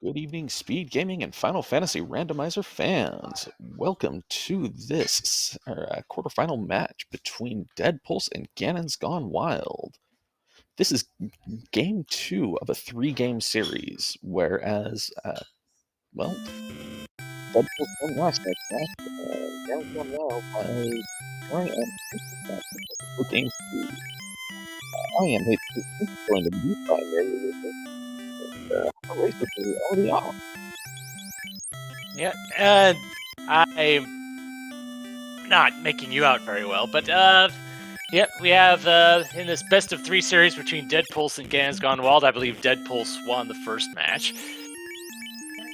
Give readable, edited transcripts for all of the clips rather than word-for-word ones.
Good evening, Speed Gaming and Final Fantasy Randomizer fans. Welcome to this quarterfinal match between Deadpulse and Ganonsgonewild. This is game 2 of a 3-game series, whereas, Deadpulse won last match, and Ganonsgonewild by trying and for game 2. I am going to be primary with this. Race is already off. Yeah, I'm not making you out very well, but we have in this best of 3 series between Deadpulse and Ganonsgonewild, I believe Deadpulse won the first match.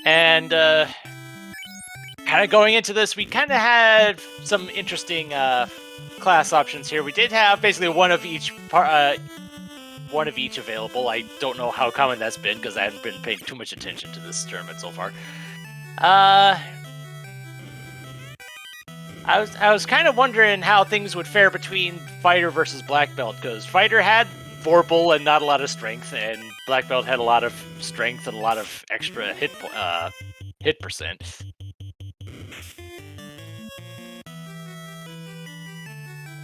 And kind of going into this, we kind of had some interesting class options here. We did have basically one of each available. I don't know how common that's been because I haven't been paying too much attention to this tournament so far. I was kind of wondering how things would fare between Fighter versus Black Belt, because Fighter had Vorpal and not a lot of strength, and Black Belt had a lot of strength and a lot of extra hit percent.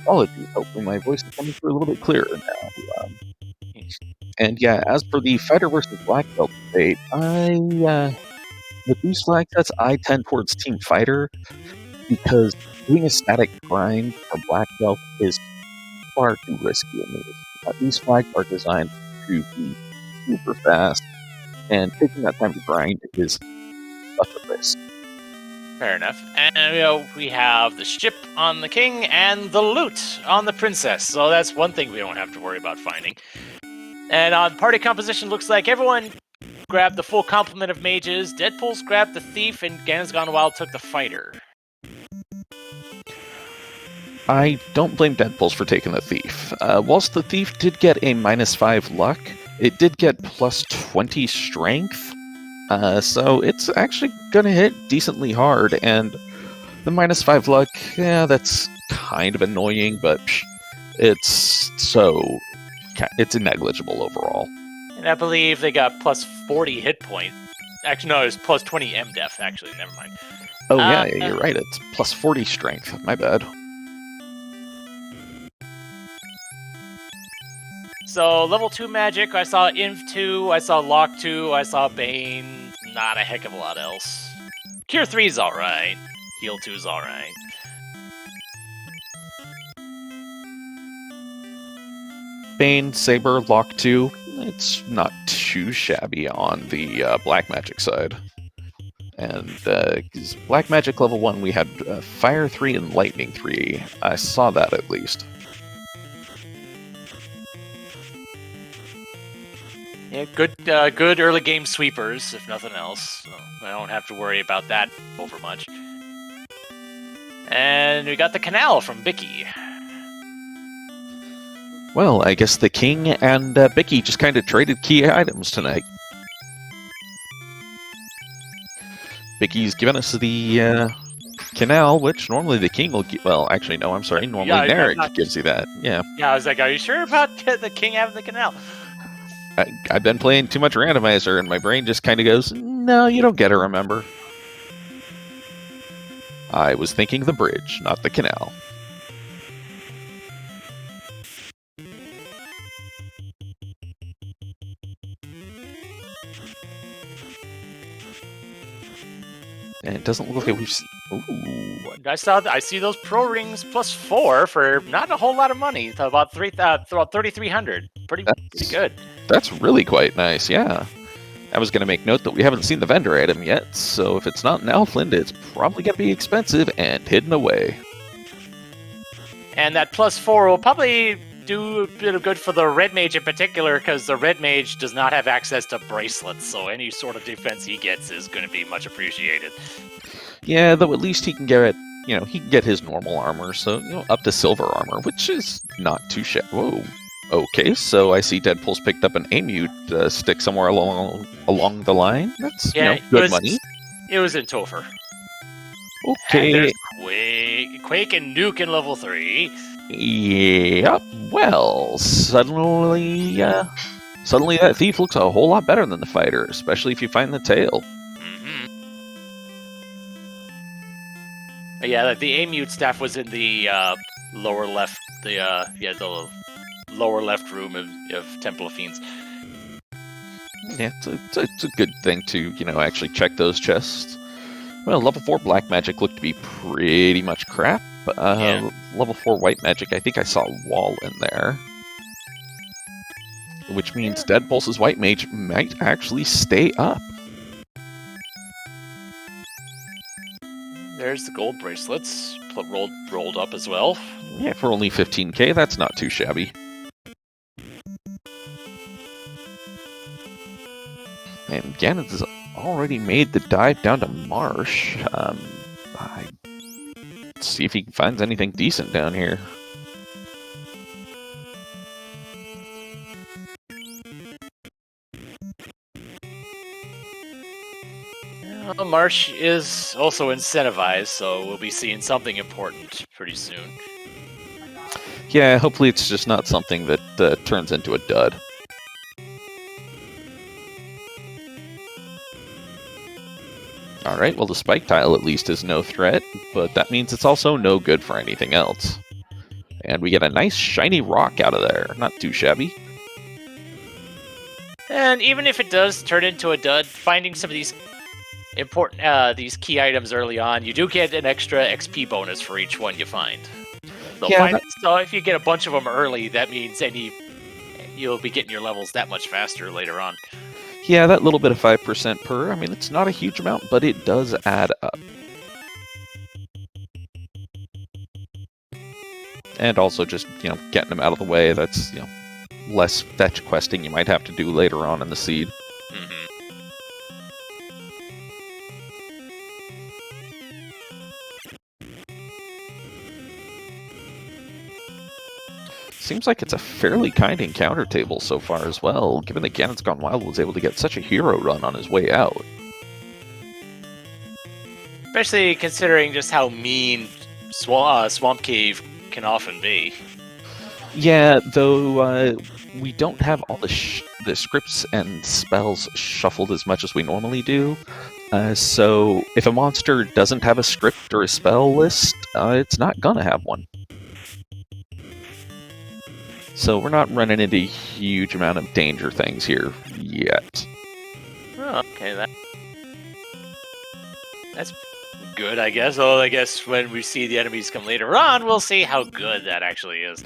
Apologies, hopefully my voice is coming through a little bit clearer now. And yeah, as for the Fighter versus Black Belt debate, with these flag sets, I tend towards Team Fighter, because doing a static grind for Black Belt is far too risky in these. These flags are designed to be super fast, and taking that time to grind is such a risk. Fair enough. And we have the ship on the king and the loot on the princess, so that's one thing we don't have to worry about finding. And on party composition, looks like everyone grabbed the full complement of mages. Deadpulse grabbed the thief, and Ganonsgonewild took the fighter. I don't blame Deadpulse for taking the thief. Whilst the thief did get a -5 luck, it did get plus 20 strength, so it's actually going to hit decently hard, and the -5 luck, yeah, that's kind of annoying, but it's negligible overall. And I believe they got plus 40 hit point. Actually, no, it was plus 20 MDef, actually, never mind. Oh yeah, you're right, it's plus 40 strength, my bad. So, level 2 magic, I saw Inv 2, I saw Lock 2, I saw Bane, not a heck of a lot else. Cure 3 is alright, Heal 2 is alright. Bane, Saber, Lock 2, it's not too shabby on the Black Magic side. And Black Magic level 1, we had Fire 3 and Lightning 3. I saw that at least. Yeah, good early game sweepers, if nothing else. So I don't have to worry about that over much. And we got the canal from Bicky. Well, I guess the king and Bicky just kind of traded key items tonight. Bicky's given us the canal, which normally the king will give. Well, actually, no, I'm sorry. Normally Narek gives you that. Yeah. Yeah, I was like, are you sure about the king having the canal? I've been playing too much randomizer, and my brain just kind of goes, no, you don't get it, remember. I was thinking the bridge, not the canal. And it doesn't look like we've seen... Ooh. I see those pro rings plus 4 for not a whole lot of money. About 3,300. Pretty good. That's really quite nice, yeah. I was going to make note that we haven't seen the vendor item yet, so if it's not in Elfland, it's probably going to be expensive and hidden away. And that plus 4 will probably do a bit of good for the red mage in particular, because the red mage does not have access to bracelets, so any sort of defense he gets is going to be much appreciated. Yeah, though at least he can get he can get his normal armor, so up to silver armor, which is not too shabby. Whoa. Okay, so I see Deadpulse picked up an Amute stick somewhere along the line. That's good money. It was in Topher. Okay. And there's Quake and Nuke in level 3. Yep. Well, suddenly Suddenly that thief looks a whole lot better than the fighter, especially if you find the tail. Yeah, the A-mute staff was in the lower left, the lower left room of Temple of Fiends. Yeah, it's a good thing to, actually check those chests. Well, level 4 black magic looked to be pretty much crap. Level 4 white magic, I think I saw a wall in there. Which means Deadpulse's white mage might actually stay up. There's the gold bracelets rolled up as well. Yeah, for only 15k, that's not too shabby. And Ganon has already made the dive down to Marsh. Let's see if he finds anything decent down here. Marsh is also incentivized, so we'll be seeing something important pretty soon. Yeah, hopefully it's just not something that turns into a dud. Alright, well the spike tile at least is no threat, but that means it's also no good for anything else. And we get a nice shiny rock out of there, not too shabby. And even if it does turn into a dud, finding some of these important these key items early on, you do get an extra XP bonus for each one you find. So if you get a bunch of them early, that means you'll be getting your levels that much faster later on. Yeah, that little bit of 5% per, I mean, it's not a huge amount, but it does add up. And also just, getting them out of the way, that's, less fetch questing you might have to do later on in the seed. Seems like it's a fairly kind encounter table so far as well, given that Ganon's Gone Wild was able to get such a hero run on his way out. Especially considering just how mean Swamp Cave can often be. Yeah, though we don't have all the scripts and spells shuffled as much as we normally do. So if a monster doesn't have a script or a spell list, it's not gonna have one. So we're not running into a huge amount of danger things here yet. Oh, okay, that's good, I guess. Well, I guess when we see the enemies come later on, we'll see how good that actually is.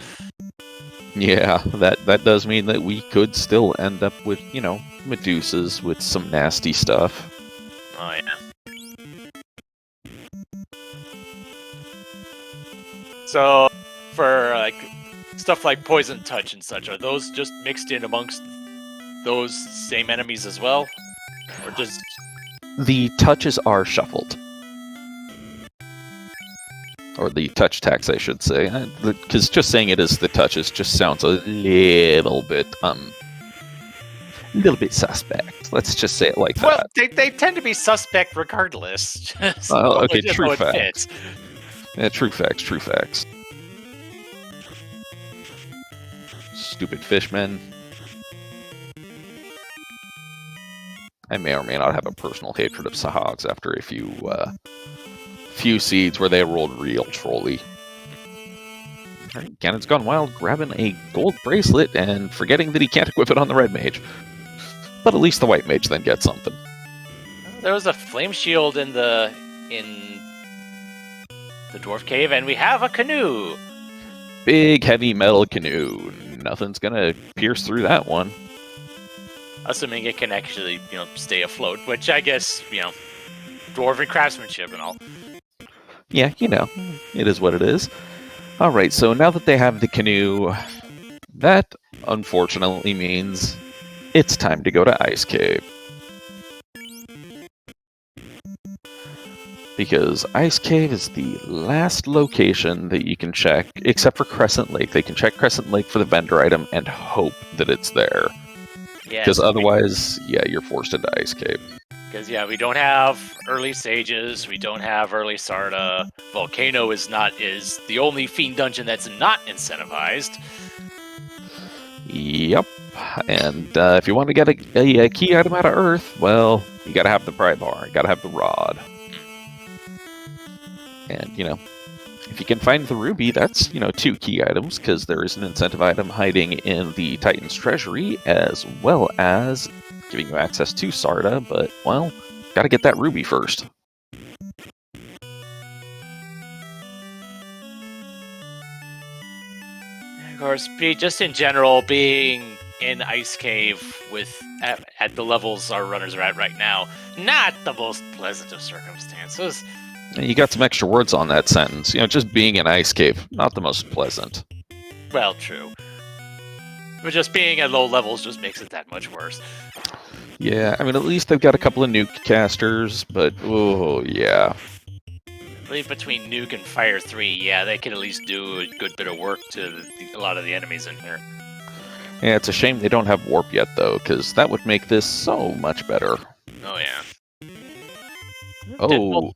Yeah, that does mean that we could still end up with, Medusas with some nasty stuff. Oh, yeah. So, for, stuff like Poison Touch and such, are those just mixed in amongst those same enemies as well? Or just... The touches are shuffled. Or the touch tax, I should say. Because just saying it as the touches just sounds a little bit suspect. Let's just say it like that. Well, they tend to be suspect regardless. Okay, true facts. Yeah, true facts. Stupid fishmen. I may or may not have a personal hatred of Sahags after a few seeds where they rolled real trolly. Alright, Ganon's Gone Wild grabbing a gold bracelet and forgetting that he can't equip it on the red mage. But at least the white mage then gets something. There was a flame shield in the dwarf cave, and we have a canoe. Big heavy metal canoe. Nothing's gonna pierce through that one. Assuming it can actually, stay afloat, which I guess, dwarven craftsmanship and all. Yeah, it is what it is. Alright, so now that they have the canoe, that unfortunately means it's time to go to Ice Cave. Because Ice Cave is the last location that you can check, except for Crescent Lake. They can check Crescent Lake for the vendor item and hope that it's there. Because otherwise, you're forced into Ice Cave. Because, we don't have early Sages, we don't have early Sarda. Volcano is the only Fiend dungeon that's not incentivized. Yep. And if you want to get a key item out of Earth, well, you got to have the pry bar, you got to have the rod. And, if you can find the ruby, that's, 2 key items, because there is an incentive item hiding in the Titan's treasury, as well as giving you access to Sarda, but, well, gotta get that ruby first. Of course, just in general, being in Ice Cave at the levels our runners are at right now, not the most pleasant of circumstances. You got some extra words on that sentence. Just being in Ice Cave, not the most pleasant. Well, true. But just being at low levels just makes it that much worse. Yeah, I mean, at least they've got a couple of nuke casters, but, oh, yeah. I believe between Nuke and Fire 3, yeah, they can at least do a good bit of work to a lot of the enemies in here. Yeah, it's a shame they don't have Warp yet, though, because that would make this so much better. Oh, yeah.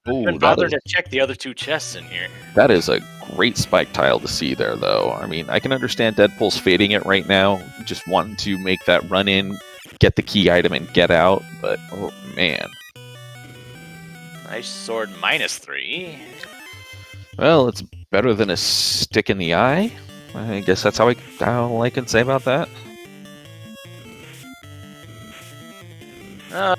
Didn't bother to check the other 2 chests in here. That is a great spike tile to see there, though. I mean, I can understand Deadpool's fading it right now, just wanting to make that run in, get the key item, and get out, but, oh, man. Nice sword -3. Well, it's better than a stick in the eye. I guess that's all I can say about that. I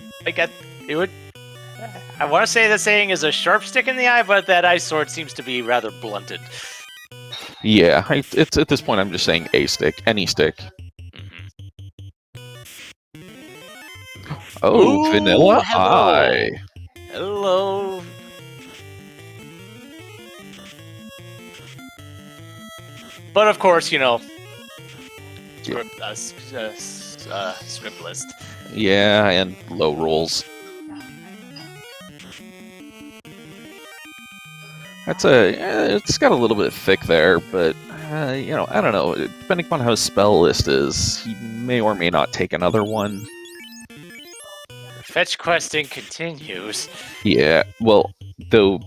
want to say the saying is a sharp stick in the eye, but that ice sword seems to be rather blunted. Yeah, it's at this point I'm just saying a stick, any stick. Mm-hmm. Oh, Ooh, vanilla hello. eye. Hello. But of course, script list. Yeah, and low rolls. It's got a little bit thick there, but, I don't know. Depending upon how his spell list is, he may or may not take another one. Fetch questing continues. Yeah, well, though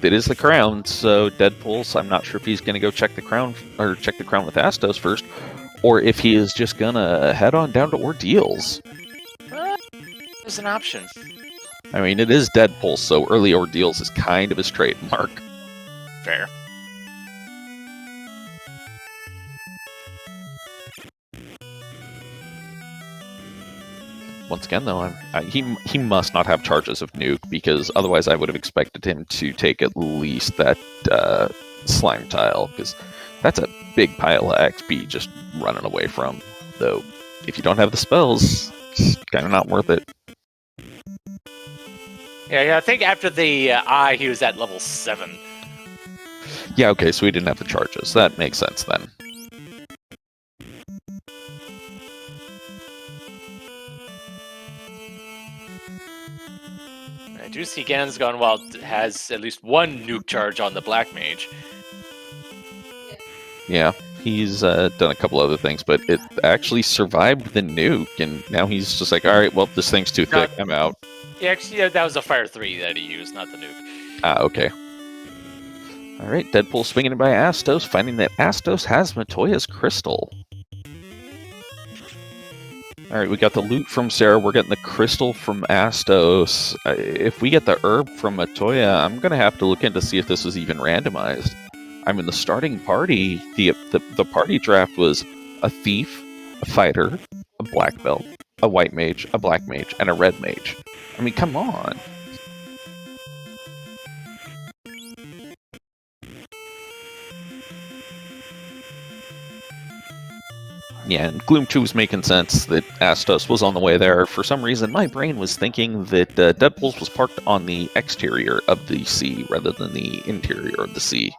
it is the crown, so Deadpulse, I'm not sure if he's going to go check the crown with Astos first, or if he is just going to head on down to Ordeals. There's an option. I mean, it is Deadpulse, so early Ordeals is kind of his trademark. Fair. Once again, though, he must not have charges of Nuke, because otherwise I would have expected him to take at least that slime tile, because that's a big pile of XP just running away from. Though, if you don't have the spells, it's kind of not worth it. Yeah, I think after the eye, he was at level 7. Yeah, okay, so he didn't have the charges. That makes sense then. I do see ganonsgonewild has at least one nuke charge on the Black Mage. Yeah, he's done a couple other things, but it actually survived the nuke, and now he's just like, alright, well, this thing's too thick, I'm out. Yeah, actually, that was a Fire 3 that he used, not the nuke. Ah, okay. Alright, Deadpool swinging in by Astos, finding that Astos has Matoya's crystal. Alright, we got the loot from Sarah, we're getting the crystal from Astos. If we get the herb from Matoya, I'm going to have to look in to see if this was even randomized. I mean, the starting party, the party draft was a thief, a fighter, a black belt, a white mage, a black mage, and a red mage. I mean, come on. Yeah, and Gloom 2 was making sense that Astos was on the way there. For some reason, my brain was thinking that Deadpulse was parked on the exterior of the sea rather than the interior of the sea.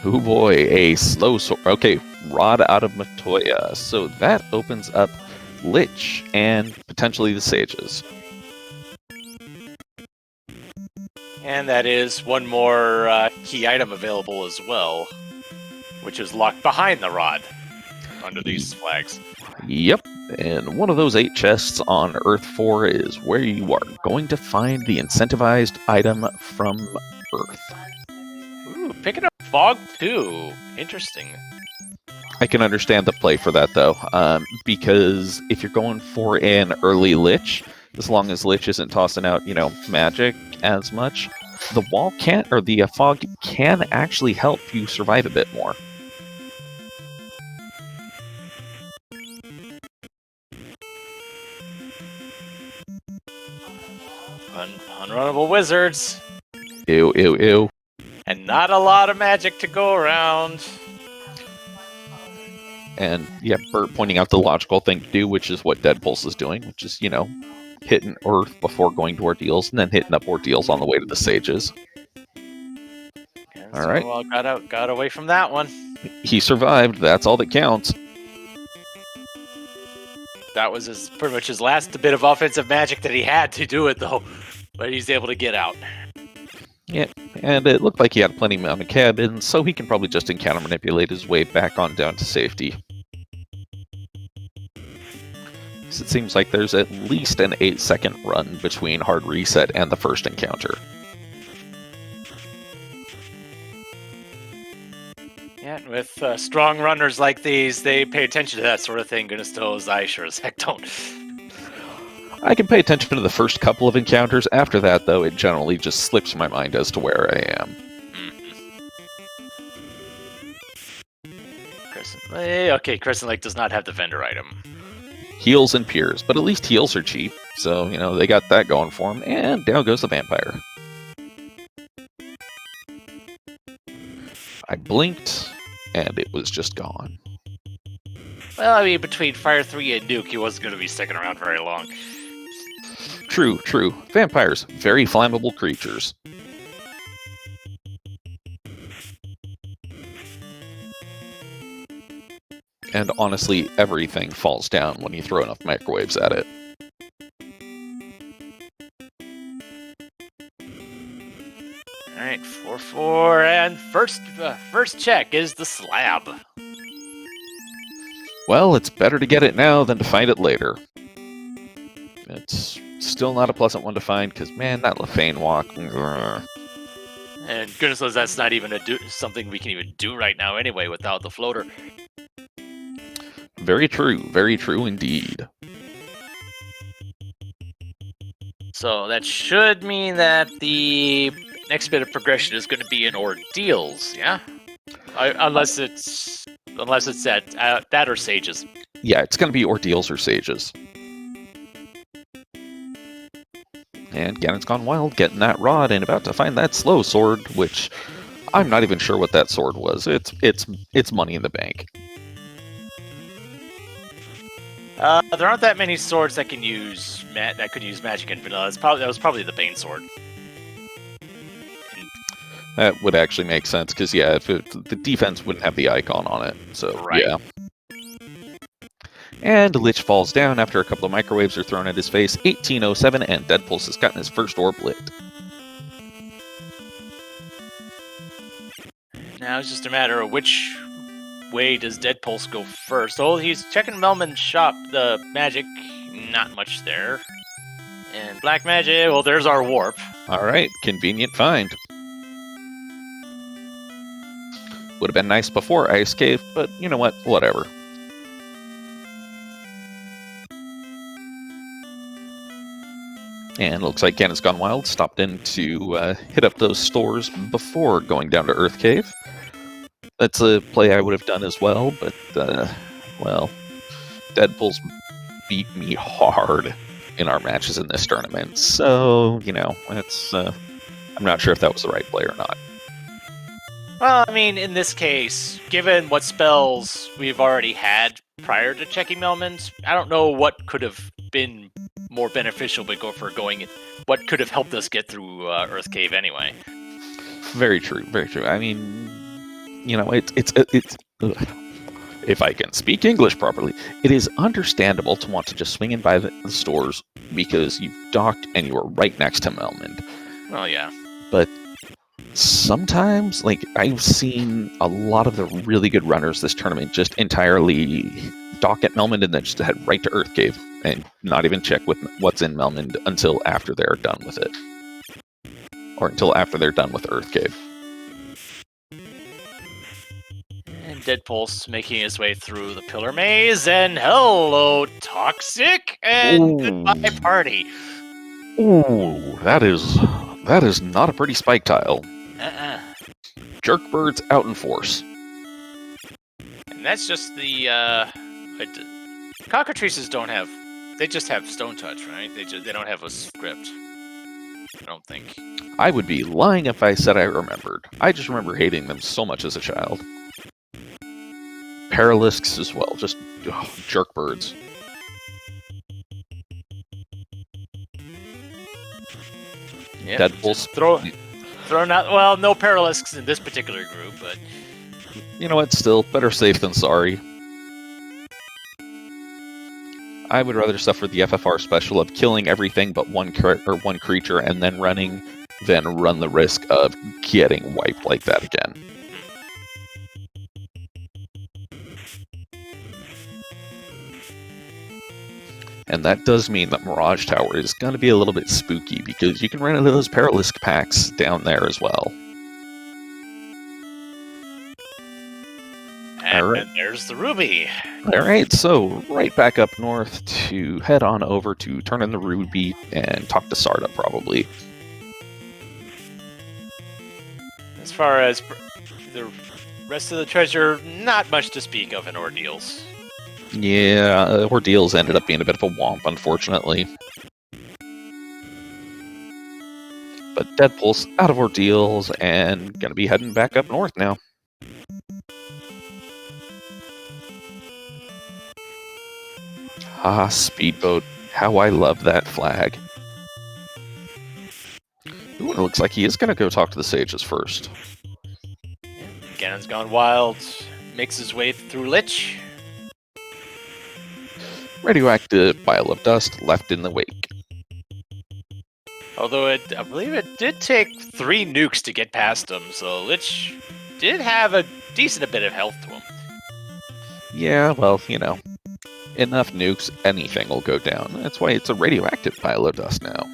Oh boy, a slow sword. Okay, Rod out of Matoya. So that opens up Lich and potentially the Sages. And that is one more key item available as well, which is locked behind the rod under these flags. Yep, and one of those 8 chests on Earth 4 is where you are going to find the incentivized item from Earth. picking up Fog too. Interesting. I can understand the play for that, though, because if you're going for an early Lich, as long as Lich isn't tossing out, magic as much, the wall can't, or the fog can actually help you survive a bit more. Unrunnable wizards. Ew, ew, ew. And not a lot of magic to go around. And yeah, Bert pointing out the logical thing to do, which is what Deadpulse is doing, which is, hitting Earth before going to Ordeals, and then hitting up Ordeals on the way to the Sages. Yeah, all right. Well, got away from that one. He survived. That's all that counts. That was pretty much his last bit of offensive magic that he had to do it, though. But he's able to get out. Yeah, and it looked like he had plenty amount of cabins, so he can probably just encounter manipulate his way back on down to safety. So it seems like there's at least an 8-second run between hard reset and the first encounter. Yeah, and with strong runners like these, they pay attention to that sort of thing. Goodness knows, I sure as heck don't. I can pay attention to the first couple of encounters. After that, though, it generally just slips my mind as to where I am. Okay, Crescent Lake does not have the vendor item. Heals and Piers, but at least heals are cheap, so, they got that going for them, and down goes the vampire. I blinked, and it was just gone. Well, I mean, between Fire 3 and Nuke, he wasn't going to be sticking around very long. True, true. Vampires, very flammable creatures. And honestly, everything falls down when you throw enough microwaves at it. Alright, 4-4, and first check is the slab. Well, it's better to get it now than to find it later. It's still not a pleasant one to find, because, man, that Lefane walk... And goodness knows that's not even something we can even do right now anyway without the floater. very true indeed. So that should mean that the next bit of progression is going to be in Ordeals, yeah? Unless it's that or Sages. Yeah, it's going to be Ordeals or Sages. And ganonsgonewild getting that rod and about to find that slow sword, which I'm not even sure what that sword was. It's money in the bank. There aren't that many swords that can use could use magic in vanilla. That was probably the Bane sword. That would actually make sense, because, yeah, the defense wouldn't have the icon on it, so, right. Yeah. And Lich falls down after a couple of microwaves are thrown at his face. 1807, and Deadpulse has gotten his first orb lit. Now it's just a matter of which way does Deadpulse go first. Oh, he's checking Melman's shop, the magic, not much there. And black magic, well, there's our warp. Alright, convenient find. Would have been nice before Ice Cave, but you know what, whatever. And looks like ganonsgonewild stopped in to hit up those stores before going down to Earth Cave. That's a play I would have done as well, but, well, Deadpulse beat me hard in our matches in this tournament. So, it's, I'm not sure if that was the right play or not. Well, I mean, in this case, given what spells we've already had prior to checking Melman's, I don't know what could have been more beneficial what could have helped us get through Earth Cave anyway. Very true, very true. I mean, it's if I can speak English properly, it is understandable to want to just swing in by the stores because you've docked and you are right next to Melman. Well, yeah. But sometimes, I've seen a lot of the really good runners this tournament just entirely dock at Melman and then just head right to Earth Cave and not even check with what's in Melman until after they're done with it. Or until after they're done with Earth Cave. deadpulse making his way through the pillar maze, and hello, Toxic, and goodbye, Party. Ooh, that is not a pretty spike tile. Jerkbirds out in force. And that's just the cockatrices don't have. They just have stone touch, right? They don't have a script. I don't think. I would be lying if I said I remembered. I just remember hating them so much as a child. Paralisks as well, just jerkbirds. Yeah, Deadpulse. Thrown out. Well, no paralisks in this particular group, but you know what? Still better safe than sorry. I would rather suffer the FFR special of killing everything but one creature and then running than run the risk of getting wiped like that again. And that does mean that Mirage Tower is going to be a little bit spooky because you can run into those Paralisk packs down there as well. And there's the Ruby. Alright, so right back up north to head on over to turn in the Ruby and talk to Sarda, probably. As far as the rest of the treasure, not much to speak of in Ordeals. Yeah, Ordeals ended up being a bit of a womp, unfortunately. But Deadpulse out of Ordeals and gonna be heading back up north now. Ah, Speedboat. How I love that flag. Ooh, it looks like he is gonna go talk to the sages first. Ganonsgonewild makes his way through Lich. Radioactive pile of dust left in the wake. Although I believe it did take 3 nukes to get past him, so Lich did have a decent bit of health to him. Yeah, well, you know, enough nukes, anything will go down. That's why it's a radioactive pile of dust now.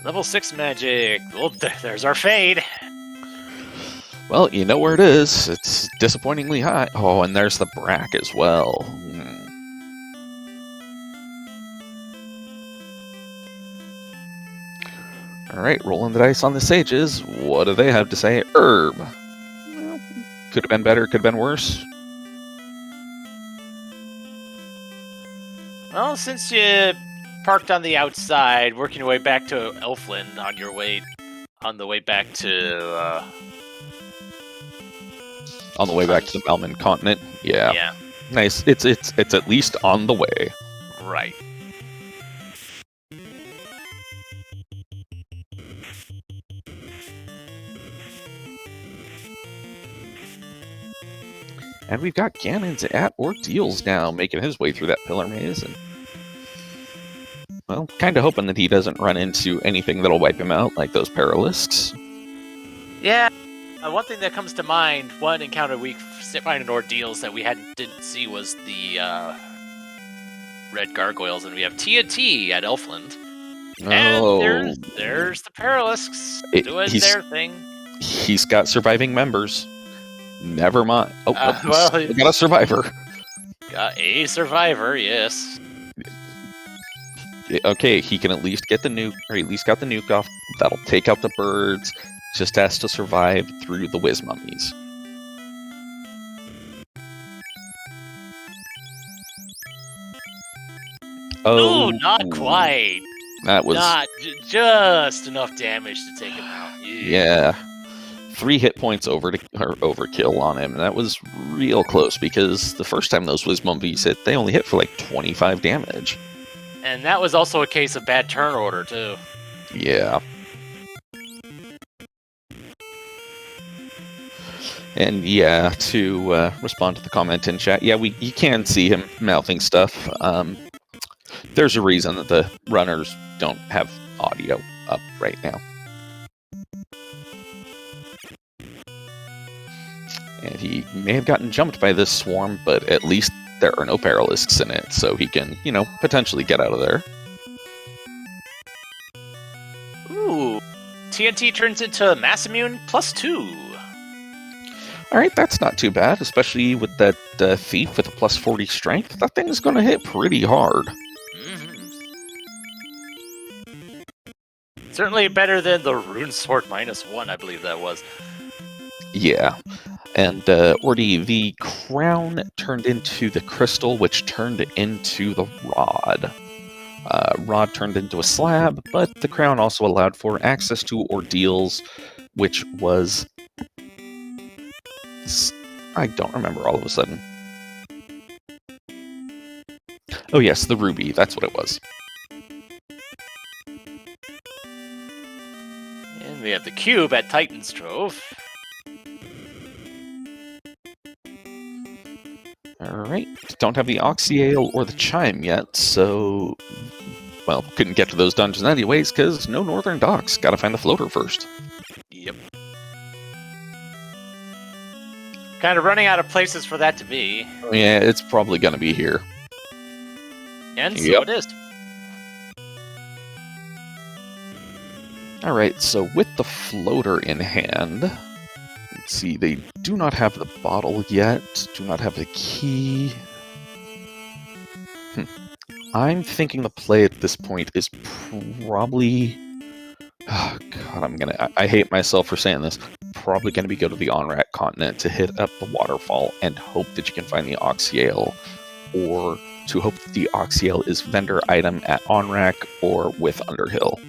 Level 6 magic. Well, there's our fade. Well, you know where it is. It's disappointingly high. Oh, and there's the Brack as well. Alright, rolling the dice on the sages. What do they have to say? Herb. Well, could have been better, could have been worse. Well, since you parked on the outside, working your way back to Elfland on the way back to on the way back to the Malman continent. Yeah. Yeah. Nice. It's at least on the way. Right. And we've got Ganon's at Ordeals now, making his way through that pillar maze, and well, kind of hoping that he doesn't run into anything that'll wipe him out, like those Paralisks. Yeah. One thing that comes to mind, one encounter we find in Ordeals that we didn't see was the red gargoyles, and we have TNT at Elfland. And there's the Paralisks doing their thing. He's got surviving members. Never mind. Oh, well, we got a survivor. Got a survivor, yes. Okay, he can at least get the nuke, or at least got the nuke off. That'll take out the birds. Just has to survive through the whiz mummies. Oh, not quite. That was not just enough damage to take him out. Yeah. 3 hit points overkill on him. That was real close because the first time those whiz mummies hit, they only hit for like 25 damage. And that was also a case of bad turn order too. Yeah. And yeah, to respond to the comment in chat, yeah, you can see him mouthing stuff. There's a reason that the runners don't have audio up right now. And he may have gotten jumped by this swarm, but at least there are no Paralisks in it, so he can, you know, potentially get out of there. Ooh. TNT turns into Mass Immune +2. Alright, that's not too bad, especially with that Thief with a plus 40 strength. That thing's going to hit pretty hard. Certainly better than the Rune Sword -1, I believe that was. Yeah. And, Ordy, the crown turned into the crystal, which turned into the rod. Rod turned into a slab, but the crown also allowed for access to Ordeals, which was... I don't remember all of a sudden. Oh yes, the ruby, that's what it was. And we have the cube at Titan's Trove. Alright, don't have the Oxyale or the Chime yet, so... Well, couldn't get to those dungeons anyways, because no Northern Docks. Gotta find the floater first. Yep. Kind of running out of places for that to be. Yeah, it's probably gonna be here. And so it is. Alright, so with the floater in hand... Let's see, they do not have the bottle yet, do not have the key... I'm thinking the play at this point is probably... Oh, God, I hate myself for saying this. Probably going to be go to the Onrak continent to hit up the Waterfall and hope that you can find the Oxyale, or to hope that the Oxyale is vendor item at Onrak or with Underhill.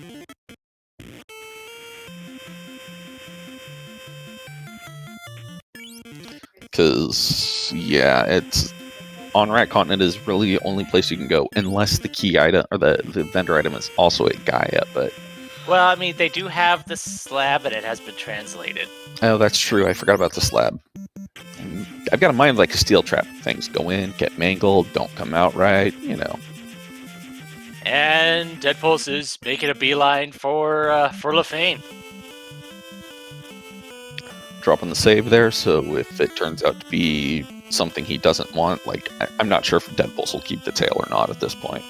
Because, yeah, it's... Onrak continent is really the only place you can go, unless the key item, or the vendor item is also at Gaia, but... Well, I mean, they do have the slab, and it has been translated. Oh, that's true. I forgot about the slab. I've got a mind like a steel trap. Things go in, get mangled, don't come out right, you know. And deadpulse is making a beeline for Lefane. Dropping the save there, so if it turns out to be something he doesn't want, like, I'm not sure if deadpulse will keep the tail or not at this point.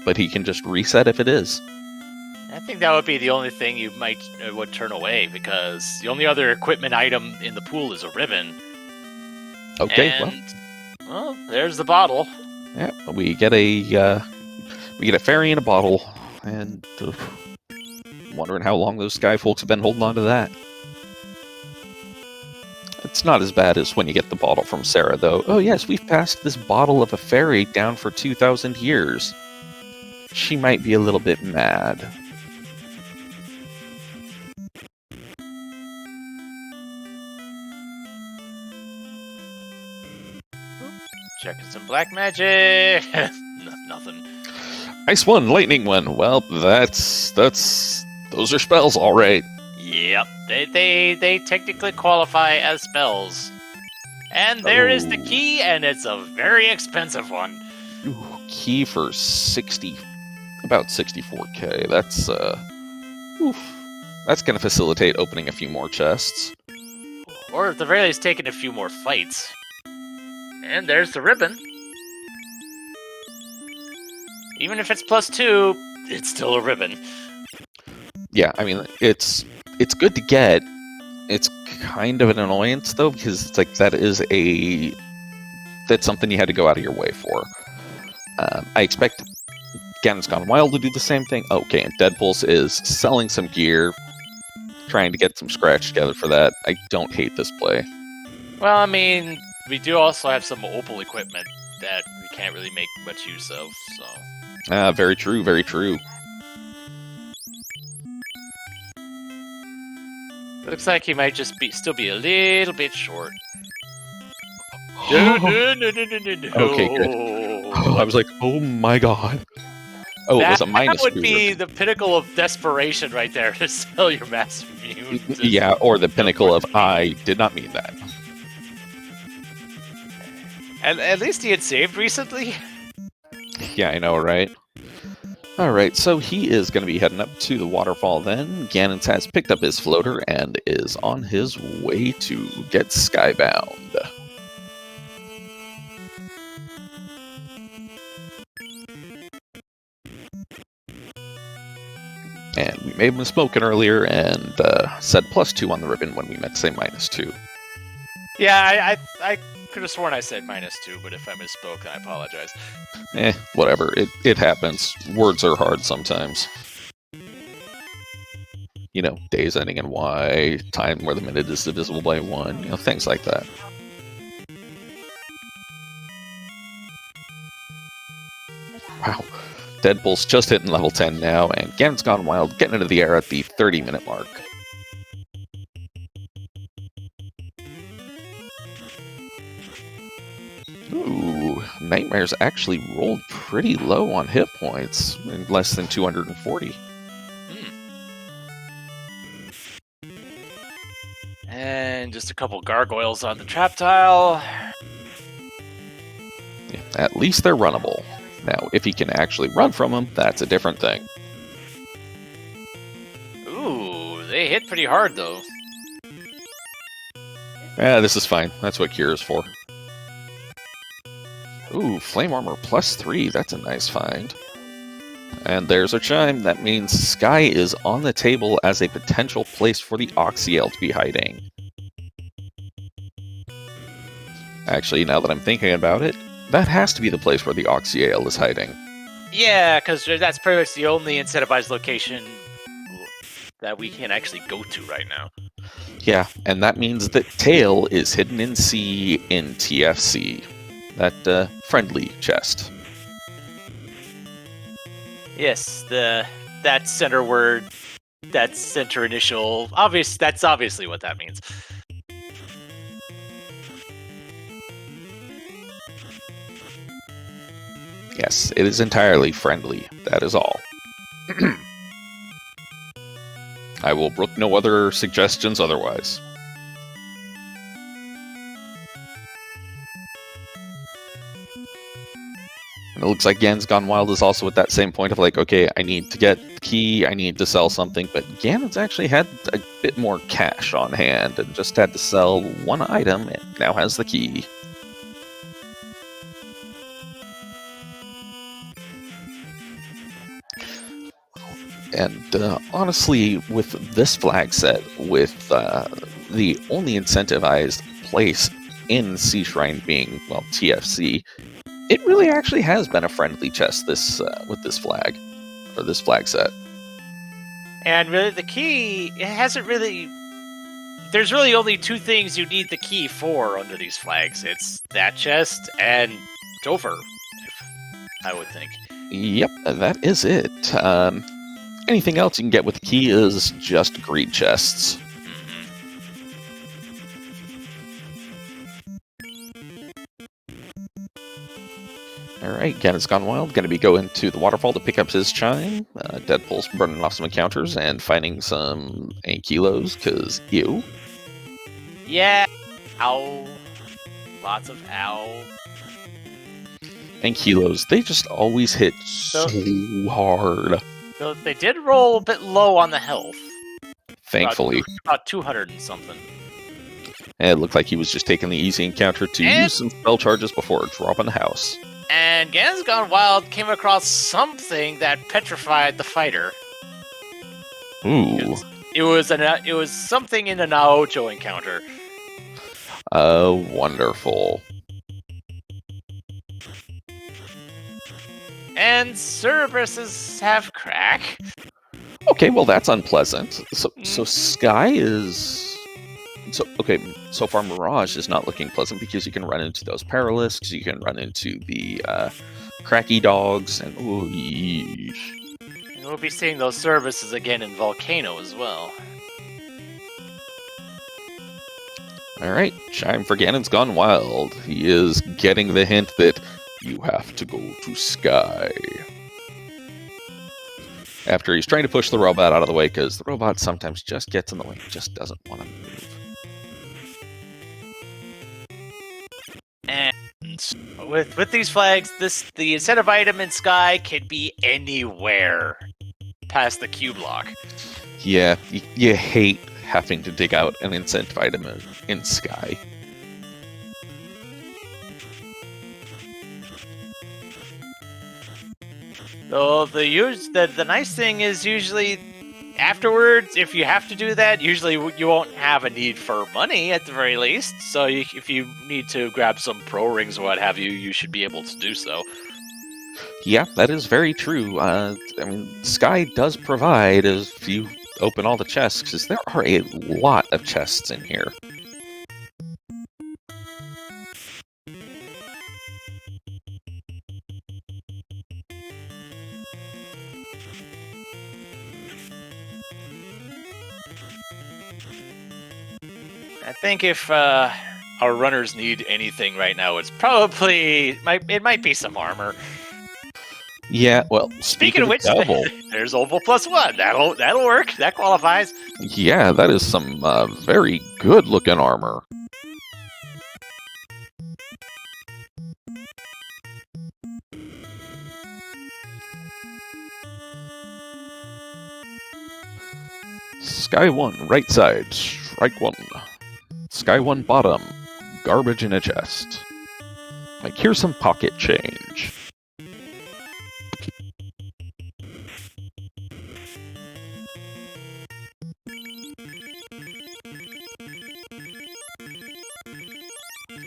But he can just reset if it is. I think that would be the only thing you would turn away, because the only other equipment item in the pool is a ribbon. Okay, and, well, there's the bottle. Yeah, we get a fairy in a bottle, and wondering how long those sky folks have been holding on to that. It's not as bad as when you get the bottle from Sarah, though. Oh yes, we've passed this bottle of a fairy down for 2,000 years. She might be a little bit mad. Checking some black magic. Nothing. Ice one, lightning one. Well, those are spells, all right. Yep, they technically qualify as spells. And there is the key, and it's a very expensive one. Ooh, key for about 64k. That's that's gonna facilitate opening a few more chests. Or at the very least, taking a few more fights. And there's the ribbon. Even if it's +2, it's still a ribbon. Yeah, I mean, it's good to get. It's kind of an annoyance, though, because it's like that's something you had to go out of your way for. I expect ganonsgonewild to do the same thing. Okay, and deadpulse is selling some gear, trying to get some scratch together for that. I don't hate this play. Well, I mean, we do also have some opal equipment that we can't really make much use of, so... Very true, very true. Looks like he might just still be a little bit short. No. Okay, good. I was like, oh my god. Oh, it was a minus. That would be the pinnacle of desperation right there, to sell your massive immune. Yeah, or the pinnacle of, I did not mean that. And at least he had saved recently. Yeah, I know, right? Alright, so he is going to be heading up to the waterfall then. Ganons has picked up his floater and is on his way to get skybound. And we we may have been smoking earlier and said +2 on the ribbon when we meant to say -2. Yeah, I could have sworn I said -2, but if I misspoke, I apologize. Whatever. It happens. Words are hard sometimes. You know, days ending in Y, time where the minute is divisible by 1, you know, things like that. Wow. Deadpulse just hitting level 10 now, and Ganon's Gone Wild getting into the air at the 30-minute mark. Ooh, Nightmare's actually rolled pretty low on hit points, in less than 240. And just a couple gargoyles on the trap tile. Yeah, at least they're runnable. Now, if he can actually run from them, that's a different thing. Ooh, they hit pretty hard, though. This is fine. That's what Cure is for. Ooh, Flame Armor +3. That's a nice find. And there's our chime. That means Sky is on the table as a potential place for the Oxyale to be hiding. Actually, now that I'm thinking about it, that has to be the place where the Oxyale is hiding. Yeah, because that's pretty much the only incentivized location that we can actually go to right now. Yeah, and that means that Tail is hidden in C in TFC. That friendly chest. Yes, that center word, that center initial, that's obviously what that means. Yes, it is entirely friendly, that is all. I will brook no other suggestions otherwise. And it looks like Ganon's Gone Wild is also at that same point of like, okay, I need to get the key, I need to sell something, but Ganon's actually had a bit more cash on hand and just had to sell one item and now has the key. And honestly, with this flag set, with the only incentivized place in Sea Shrine being, well, TFC, it really actually has been a friendly chest this with this flag, or this flag set. And really, the key, it hasn't really... There's really only two things you need the key for under these flags. It's that chest and Topher, I would think. Yep, that is it. Anything else you can get with the key is just greed chests. Alright, Ganon's Gone Wild. Going to be going to the Waterfall to pick up his chime. Deadpulse burning off some encounters and finding some ankylos, because ew. Yeah. Ow. Lots of ow. Ankylos, they just always hit so hard. So they did roll a bit low on the health. Thankfully. About 200 and something. And it looked like he was just taking the easy encounter to use some spell charges before dropping the house. And Ganon's Gone Wild came across something that petrified the fighter. Ooh. It was something in a Naoto encounter. Wonderful. And Cerberus's have crack. Okay, well that's unpleasant. So Sky is... So far Mirage is not looking pleasant because you can run into those Paralisks, you can run into the Cracky Dogs, and ooh, yeesh. And we'll be seeing those services again in Volcano as well. Alright, chime for Ganon's Gone Wild. He is getting the hint that you have to go to Sky. After he's trying to push the robot out of the way, because the robot sometimes just gets in the way, just doesn't want to move. And with these flags, the incentive item in Sky can be anywhere past the Q block. Yeah, you hate having to dig out an incentive item in Sky. So the nice thing is usually afterwards, if you have to do that, usually you won't have a need for money at the very least. So if you need to grab some pro rings or what have you, you should be able to do so. Yeah, that is very true. I mean, Sky does provide if you open all the chests, because there are a lot of chests in here. I think if our runners need anything right now, it's probably it might be some armor. Yeah, well, Speaking of which, double, there's Opal +1. That'll work. That qualifies. yeah, that is some very good-looking armor. Sky 1, right side, strike 1. Sky 1, bottom, garbage in a chest. Like, here's some pocket change.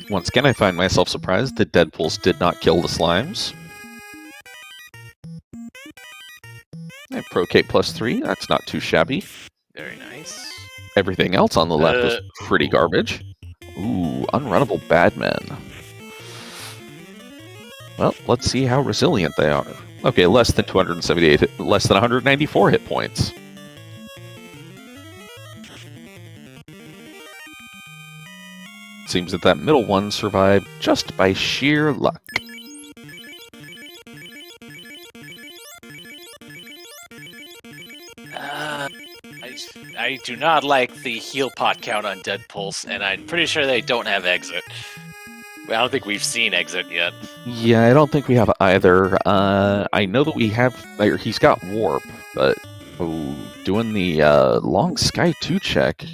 Once again, I find myself surprised that deadpulse did not kill the slimes. And Procate +3, that's not too shabby. Very nice. Everything else on the left was pretty garbage. Ooh, unrunnable badmen. Well, let's see how resilient they are. Okay, less than 278, less than 194 hit points. Seems that that middle one survived just by sheer luck. I do not like the heal pot count on deadpulse, and I'm pretty sure they don't have exit. I don't think we've seen exit yet. Yeah, I don't think we have either. I know that we have. He's got warp, but doing the long Sky 2 check.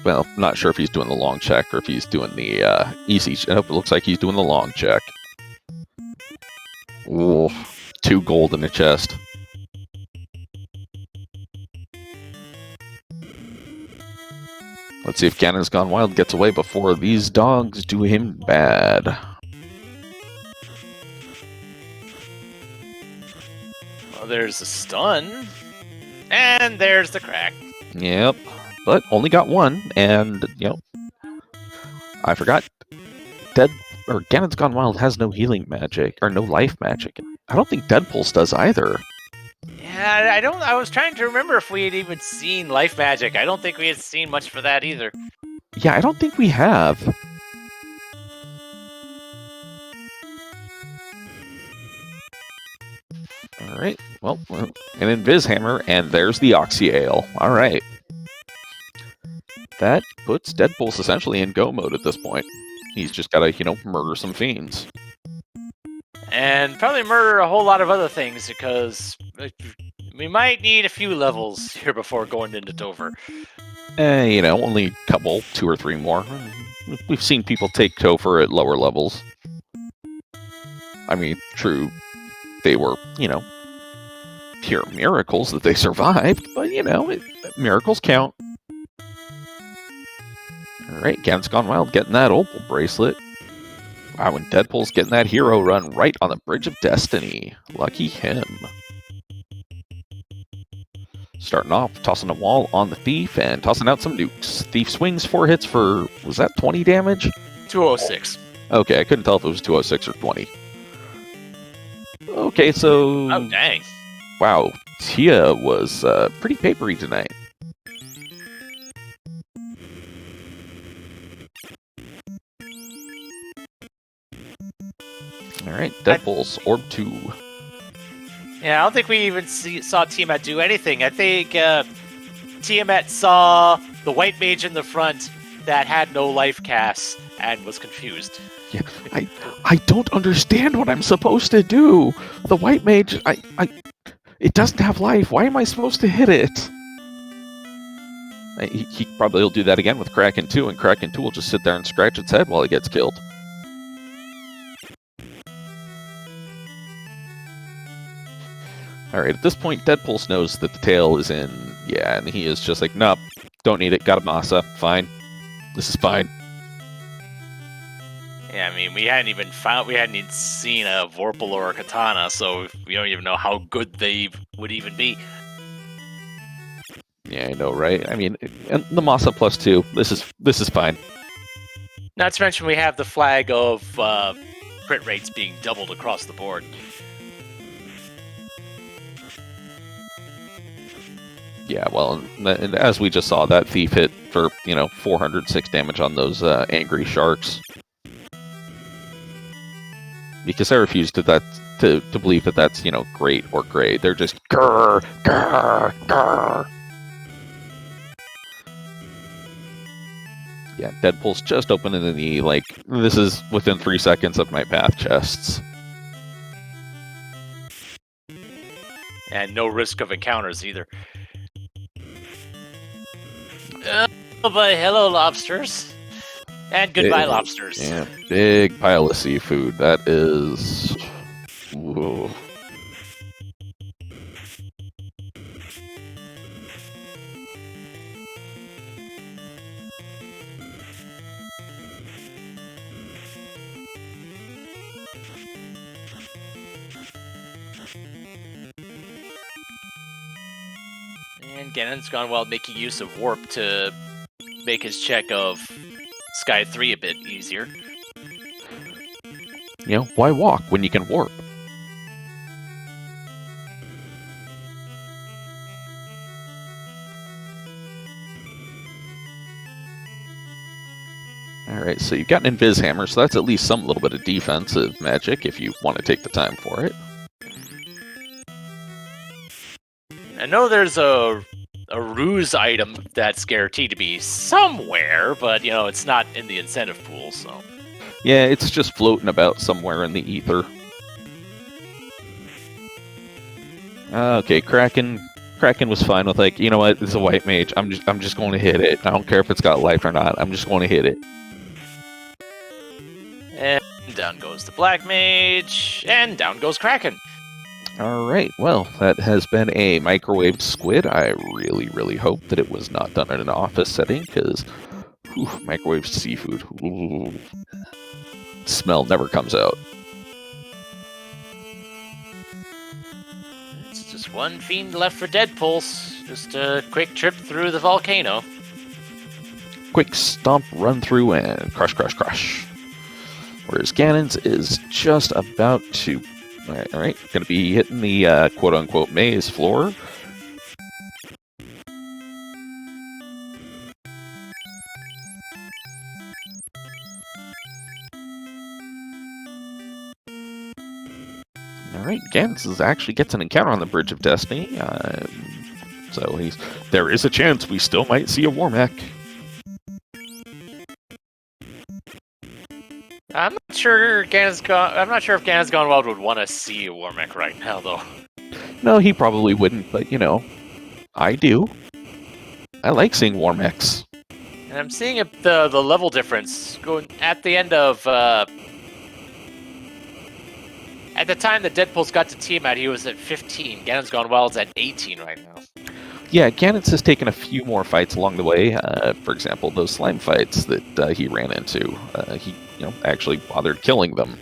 Well, not sure if he's doing the long check or if he's doing the easy. Nope, it looks like he's doing the long check. Ooh, 2 gold in the chest. Let's see if ganonsgonewild gets away before these dogs do him bad. Well, there's a stun. And there's the crack. Yep. But only got 1, and, you know, I forgot. ganonsgonewild has no healing magic, or no life magic. I don't think deadpulse does either. Yeah, I was trying to remember if we had even seen life magic. I don't think we had seen much for that either. Yeah, I don't think we have. Alright, well, an Invis Hammer, and there's the Oxy Ale. Alright. That puts deadpulse essentially in go mode at this point. He's just gotta, you know, murder some fiends. And probably murder a whole lot of other things, because we might need a few levels here before going into Dover. You know, only a couple, 2 or 3 more. We've seen people take Topher at lower levels. I mean, true, they were, you know, pure miracles that they survived, but, you know, miracles count. Alright, ganonsgonewild getting that opal bracelet. Wow, and Deadpool's getting that hero run right on the Bridge of Destiny. Lucky him. Starting off, tossing a wall on the Thief and tossing out some nukes. Thief swings 4 hits for, was that 20 damage? 206. Okay, I couldn't tell if it was 206 or 20. Okay, so... Oh, dang. Wow, Tia was pretty papery tonight. Alright, Deadpool's Orb 2. Yeah, I don't think we even saw Tiamat do anything. I think Tiamat saw the white mage in the front that had no life casts and was confused. Yeah, I don't understand what I'm supposed to do. The white mage, it doesn't have life. Why am I supposed to hit it? He probably will do that again with Kraken 2, and Kraken 2 will just sit there and scratch its head while it gets killed. All right, at this point, deadpulse knows that the tail is in. Yeah, and he is just like, nope, don't need it. Got a masa. Fine. This is fine. Yeah, I mean, we hadn't even seen a Vorpal or a Katana, so we don't even know how good they would even be. Yeah, I know, right? I mean, and the masa +2. This is fine. Not to mention we have the flag of crit rates being doubled across the board. Yeah, well, and as we just saw, that thief hit for 406 damage on those angry sharks. Because I refuse to believe that that's great or great. They're just grr, grr, grr. Yeah, Deadpool's just opening the like. This is within 3 seconds of my path chests. And no risk of encounters either. But hello, lobsters. And goodbye, lobsters. Yeah, big pile of seafood. That is... Whoa. And ganonsgonewild making use of warp to make his check of Sky 3 a bit easier. Why walk when you can warp? Alright, so you've got an Invis Hammer, so that's at least some little bit of defensive magic if you want to take the time for it. I know there's a ruse item that's guaranteed to be somewhere, but, it's not in the incentive pool, so... Yeah, it's just floating about somewhere in the ether. Okay, Kraken was fine with like, you know what, it's a white mage. I'm just going to hit it. I don't care if it's got life or not. I'm just going to hit it. And down goes the black mage, and down goes Kraken. Alright, well, that has been a microwave squid. I really, really hope that it was not done in an office setting, because microwave seafood. Ooh. Smell never comes out. It's just one fiend left for deadpulse. Just a quick trip through the volcano. Quick stomp, run through, and crush, crush, crush. Whereas Ganon's is just about to... Alright, going to be hitting the quote-unquote maze floor. Alright, Gans actually gets an encounter on the Bridge of Destiny. So there is a chance we still might see a Warmech. I'm not sure if ganonsgonewild would want to see a Warmech right now, though. No, he probably wouldn't, but I do. I like seeing Warmechs. And I'm seeing the level difference going at the end of at the time that Deadpulse got to Tiamat, he was at 15. ganonsgonewild's at 18 right now. Yeah, Ganon's has taken a few more fights along the way. For example, those slime fights that he ran into. He actually bothered killing them.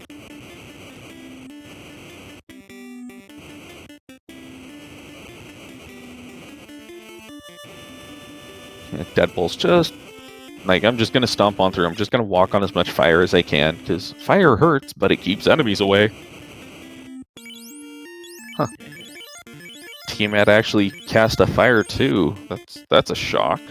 Deadpool's just like, I'm just going to stomp on through. I'm just going to walk on as much fire as I can, because fire hurts, but it keeps enemies away. Huh. Tiamat actually cast a fire too. That's a shock.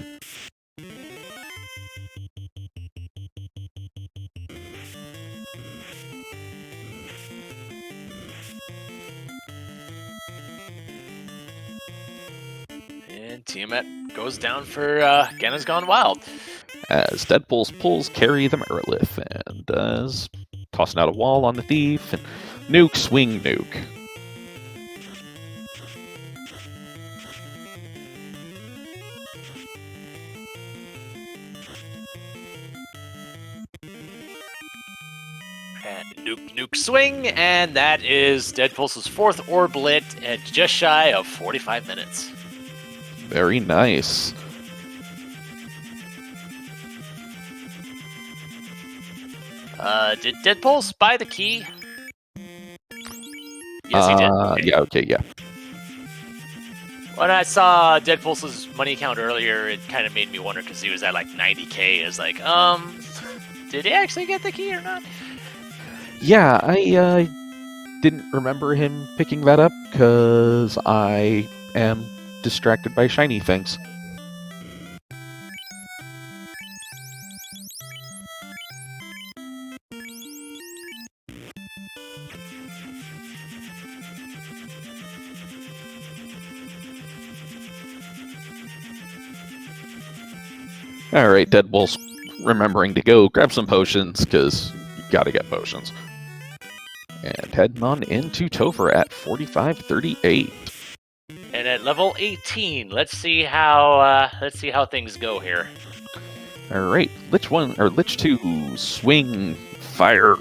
And Tiamat goes down for ganonsgonewild. As Deadpulse pulls carry the Merilith and does tossing out a wall on the thief and nuke, swing, nuke. And nuke, swing, and that is Deadpulse's 4th orb lit, And just shy of 45 minutes. Very nice. Did deadpulse buy the key? Yes, he did. Okay. Yeah, okay, yeah. When I saw Deadpulse's money account earlier, it kind of made me wonder because he was at like 90k. I was like, did he actually get the key or not? Yeah, I didn't remember him picking that up because I am distracted by shiny things. Alright, Deadpool's remembering to go grab some potions, because you gotta get potions. And heading on into Topher at 45:38. And at level 18, let's see how things go here. Alright, Lich 2, swing, fire.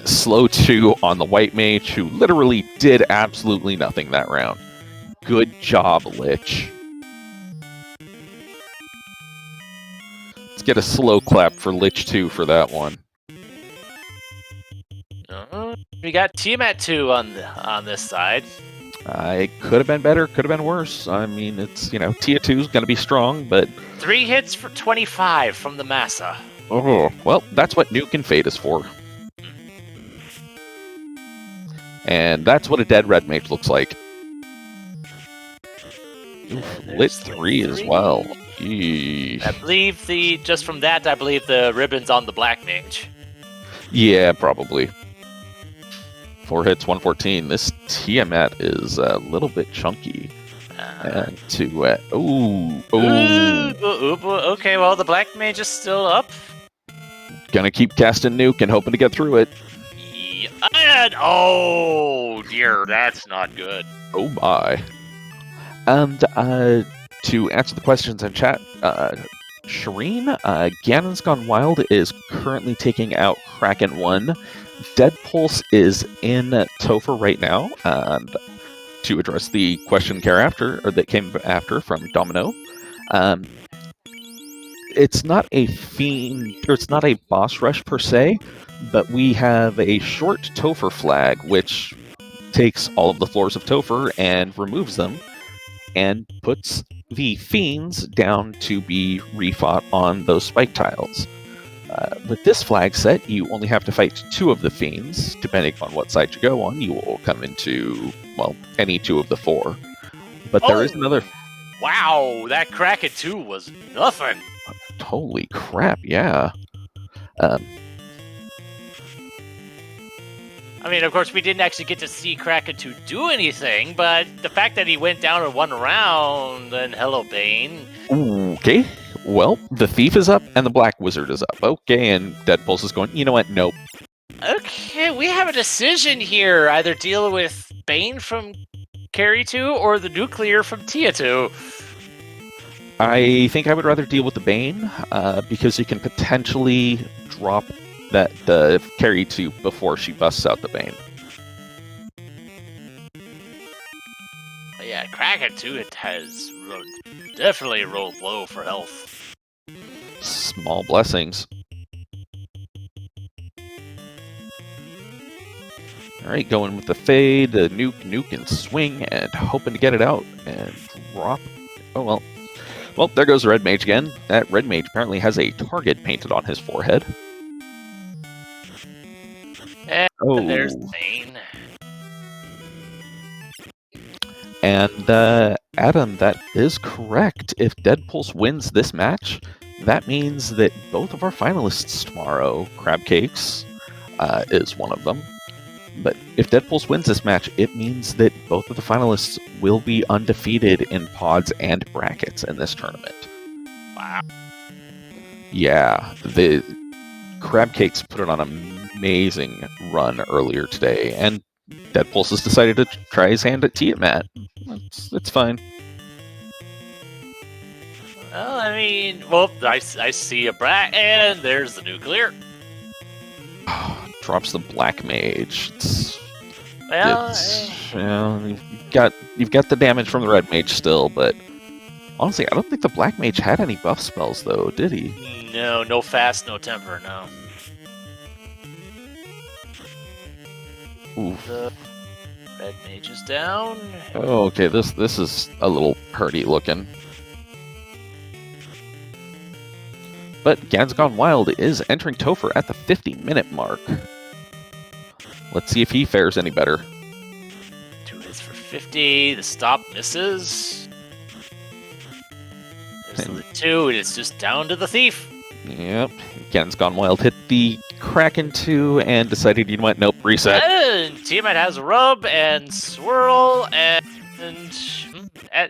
Slow 2 on the White Mage, who literally did absolutely nothing that round. Good job, Lich. Let's get a slow clap for Lich 2 for that one. We got Tiamat 2 on this side. It could have been better, could have been worse. I mean, it's, Tia 2 is going to be strong, but... 3 hits for 25 from the Massa. Oh, well, that's what Nuke and Fate is for. And that's what a dead red mage looks like. Oof, Lit 3 as well. Eesh. I believe just from that, I believe the ribbon's on the black mage. Yeah, probably. 4 hits, 114. This Tiamat is a little bit chunky. Okay, well, the black mage is still up. Gonna keep casting Nuke and hoping to get through it. Yeah, and, oh dear, that's not good. Oh my. And to answer the questions in chat, Shireen, ganonsgonewild is currently taking out Kraken 1. Deadpulse is in Topher right now. And to address the question that came after from Domino, it's not a fiend, or it's not a boss rush per se, but we have a short Topher flag, which takes all of the floors of Topher and removes them, and puts the fiends down to be refought on those spike tiles. With this flag set, you only have to fight 2 of the fiends. Depending on what side you go on, you will come into, well, any 2 of the 4. But there is another... Wow, that Kraken 2 was nothing. Holy crap, yeah. I mean, of course, we didn't actually get to see Kraken 2 do anything, but the fact that he went down in 1 round, and hello, Bane. Okay, well, the Thief is up, and the Black Wizard is up. Okay, and Deadpulse is going, you know what, nope. Okay, we have a decision here. Either deal with Bane from Carry 2, or the Nuclear from Tia 2. I think I would rather deal with the Bane, because you can potentially drop the Carry 2 before she busts out the Bane. Yeah, Kraken 2 it has definitely rolled low for health. Small blessings. Alright, going with the Fade, the Nuke, and Swing, and hoping to get it out, and drop... Oh, well. Well, there goes the Red Mage again. That Red Mage apparently has a target painted on his forehead. And there's Bane. And, Adam, that is correct. If Deadpulse wins this match, that means that both of our finalists tomorrow, Crab Cakes is one of them. But if Deadpulse wins this match, it means that both of the finalists will be undefeated in pods and brackets in this tournament. Wow. Yeah, the Crab Cakes put it on an amazing run earlier today, and Deadpulse has decided to try his hand at Tiamat. It's fine. Well, I mean, I see a brat, and there's the Nuclear. Drops the Black Mage. Well, you've got the damage from the red mage still, but honestly, I don't think the black mage had any buff spells though, did he? No fast, no temper, no. Oof. The red mage is down. Oh, okay, this is a little hurty looking. But Ganon's Gone Wild is entering Topher at the 50-minute mark. Let's see if he fares any better. 2 hits for 50. The stop misses. There's the 2, and it's just down to the thief. Yep. Ganon's Gone Wild hit the Kraken 2 and decided, you know what, nope, reset. And Tiamat has a rub and swirl and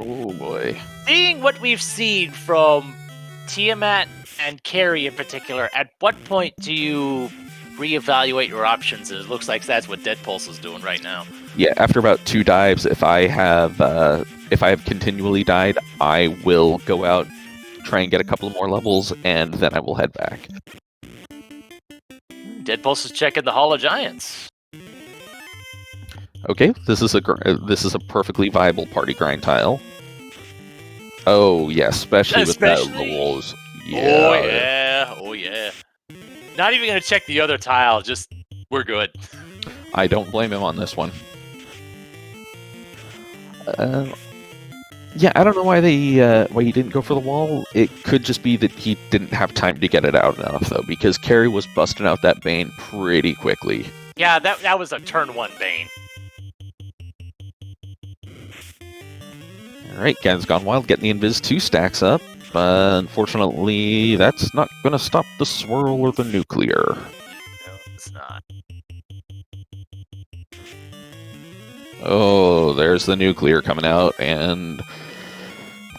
oh boy. Seeing what we've seen from Tiamat and Carrie in particular, at what point do you reevaluate your options? It looks like that's what deadpulse is doing right now. Yeah, after about 2 dives, if I have continually died, I will go out, try and get a couple more levels, and then I will head back. Deadpulse is checking the Hall of Giants. Okay, this is a perfectly viable party grind tile. Oh yeah, especially with that levels. Yeah. Oh yeah. Not even gonna check the other tile. Just we're good. I don't blame him on this one. Yeah, I don't know why he didn't go for the wall. It could just be that he didn't have time to get it out enough, though, because Carrie was busting out that Bane pretty quickly. Yeah, that was a turn 1 Bane. All right, Ganon's Gone Wild getting the Invis 2 stacks up. Unfortunately, that's not going to stop the swirl or the nuclear. No, it's not. Oh, there's the nuclear coming out, and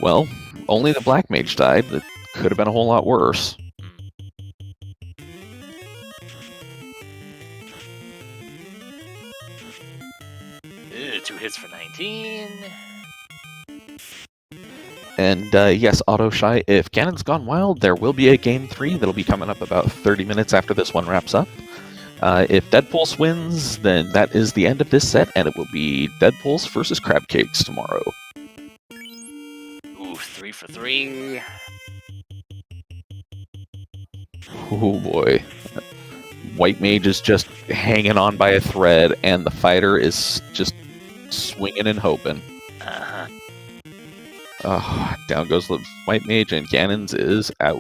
well, only the black mage died. That could have been a whole lot worse. 2 hits for 19. And yes, Auto Shy, if Ganon's Gone Wild, there will be a Game 3 that'll be coming up about 30 minutes after this one wraps up. If Deadpulse wins, then that is the end of this set, and it will be Deadpulse versus Crab Cakes tomorrow. Ooh, 3 for 3. Oh boy. White Mage is just hanging on by a thread, and the fighter is just swinging and hoping. Uh-huh. Oh, down goes the White Mage, and Ganon's is out.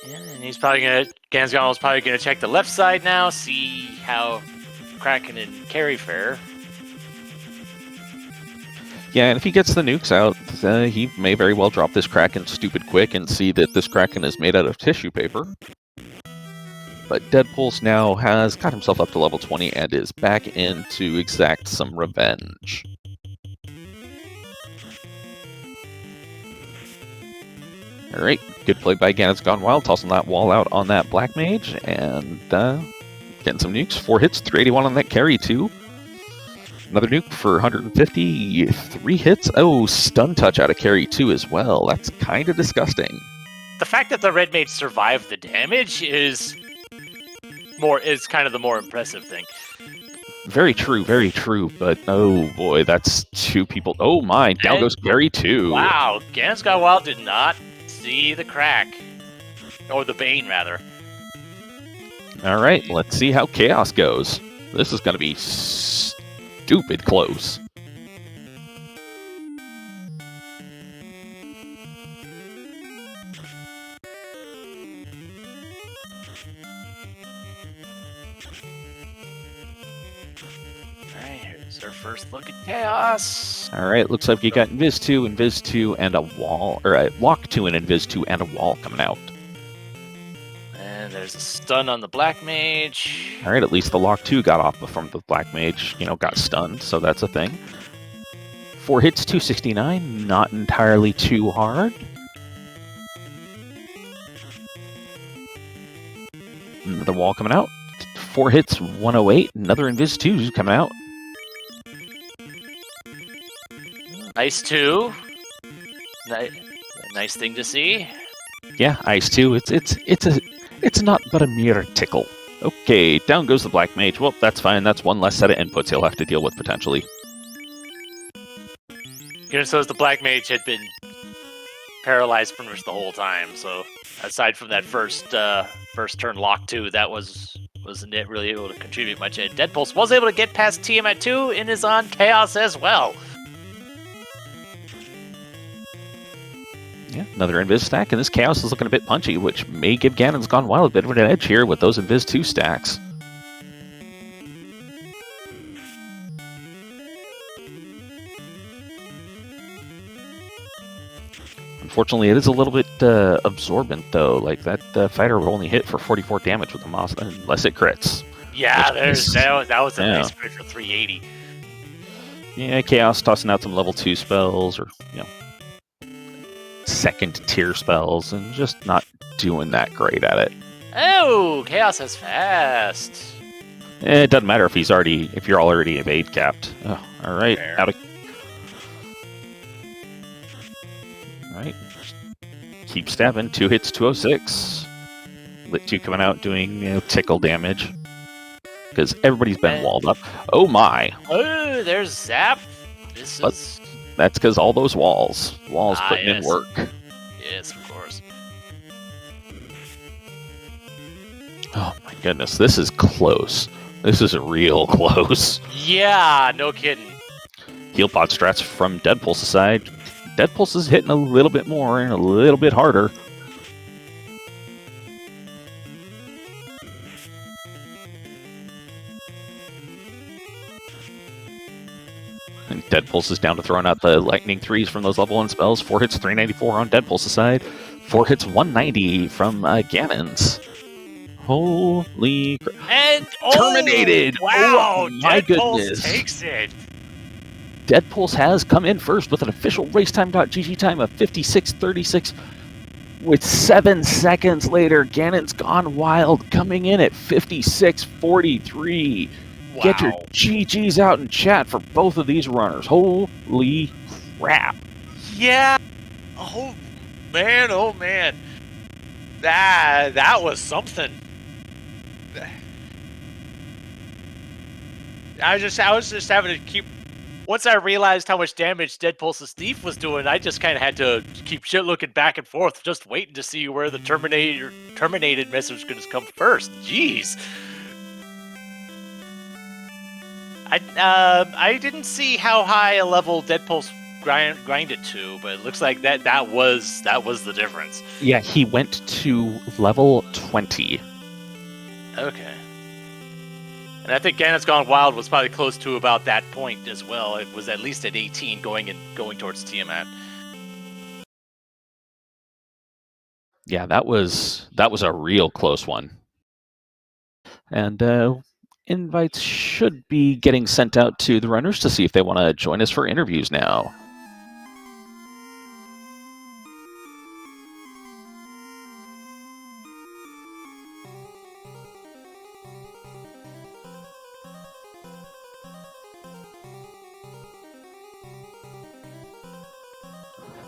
Yeah, and he's probably Ganon's Gone Wild's probably gonna check the left side now, see how Kraken and Carrie fare. Yeah, and if he gets the nukes out, he may very well drop this Kraken stupid quick and see that this Kraken is made out of tissue paper. But Deadpulse now has got himself up to level 20 and is back in to exact some revenge. Alright, good play by Ganon's Gone Wild, tossing that wall out on that Black Mage, and getting some nukes. 4 hits, 381 on that carry, too. Another nuke for 150, 3 hits. Oh, stun touch out of carry, too, as well. That's kind of disgusting. The fact that the Red Mage survived the damage is kind of the more impressive thing. Very true, but oh boy, that's 2 people. Oh my, down goes carry, too. Wow, Ganon's Gone Wild did not see the crack. Or the Bane, rather. Alright, let's see how Chaos goes. This is going to be stupid close. Alright, here's our first look at Chaos. Alright, looks like you got Invis 2, and a wall, or a Lock 2 and Invis 2 and a wall coming out. And there's a stun on the Black Mage. Alright, at least the Lock 2 got off from the Black Mage, got stunned, so that's a thing. 4 hits, 269, not entirely too hard. Another wall coming out. 4 hits, 108, another Invis 2 coming out. Ice 2. Nice thing to see. Yeah, Ice 2, it's not but a mere tickle. Okay, down goes the Black Mage. Well, that's fine. That's one less set of inputs he'll have to deal with, potentially. So the Black Mage had been paralyzed pretty much the whole time, so aside from that first turn lock 2, that wasn't it really able to contribute much. And Deadpulse was able to get past Tiamat 2 and is on Chaos as well. Yeah, another Invis stack, and this Chaos is looking a bit punchy, which may give Ganon's Gone Wild a bit of an edge here with those Invis 2 stacks. Unfortunately, it is a little bit absorbent, though. Like, that fighter would only hit for 44 damage with the Moss, unless it crits. Yeah, that was a nice crit for 380. Yeah, Chaos tossing out some level 2 spells, or, second tier spells, and just not doing that great at it. Oh, Chaos is fast. It doesn't matter if you're already evade capped. Oh, all right, Alright. Keep stabbing. 2 hits, 206. Lit 2 coming out doing tickle damage. Because everybody's been walled up. Oh my! Oh, there's Zap. That's because all those walls. Putting in work. Yes, of course. Oh my goodness, this is close. This is real close. Yeah, no kidding. Heal pod strats from Deadpulse's side. Deadpulse is hitting a little bit more and a little bit harder. And Deadpulse is down to throwing out the lightning 3s from those level 1 spells. 4 hits, 394 on Deadpulse's side. 4 hits, 190 from Ganon's. Holy crap. And terminated! Wow, oh my Deadpulse goodness. Takes it. Deadpulse has come in first with an official racetime.gg time of 56:36. With 7 seconds later, Ganon's Gone Wild coming in at 56:43. Wow. Get your GGs out in chat for both of these runners. Holy crap. Yeah. Oh man. That was something. I was just having to keep. Once I realized how much damage Deadpulse's Thief was doing, I just kind of had to keep shit looking back and forth, just waiting to see where the terminated message was going to come first. Jeez. I didn't see how high a level Deadpulse grinded to, but it looks like that was the difference. Yeah, he went to level 20. Okay. And I think Ganon's Gone Wild was probably close to about that point as well. It was at least at 18 going towards Tiamat. Yeah, that was a real close one. And invites should be getting sent out to the runners to see if they want to join us for interviews now.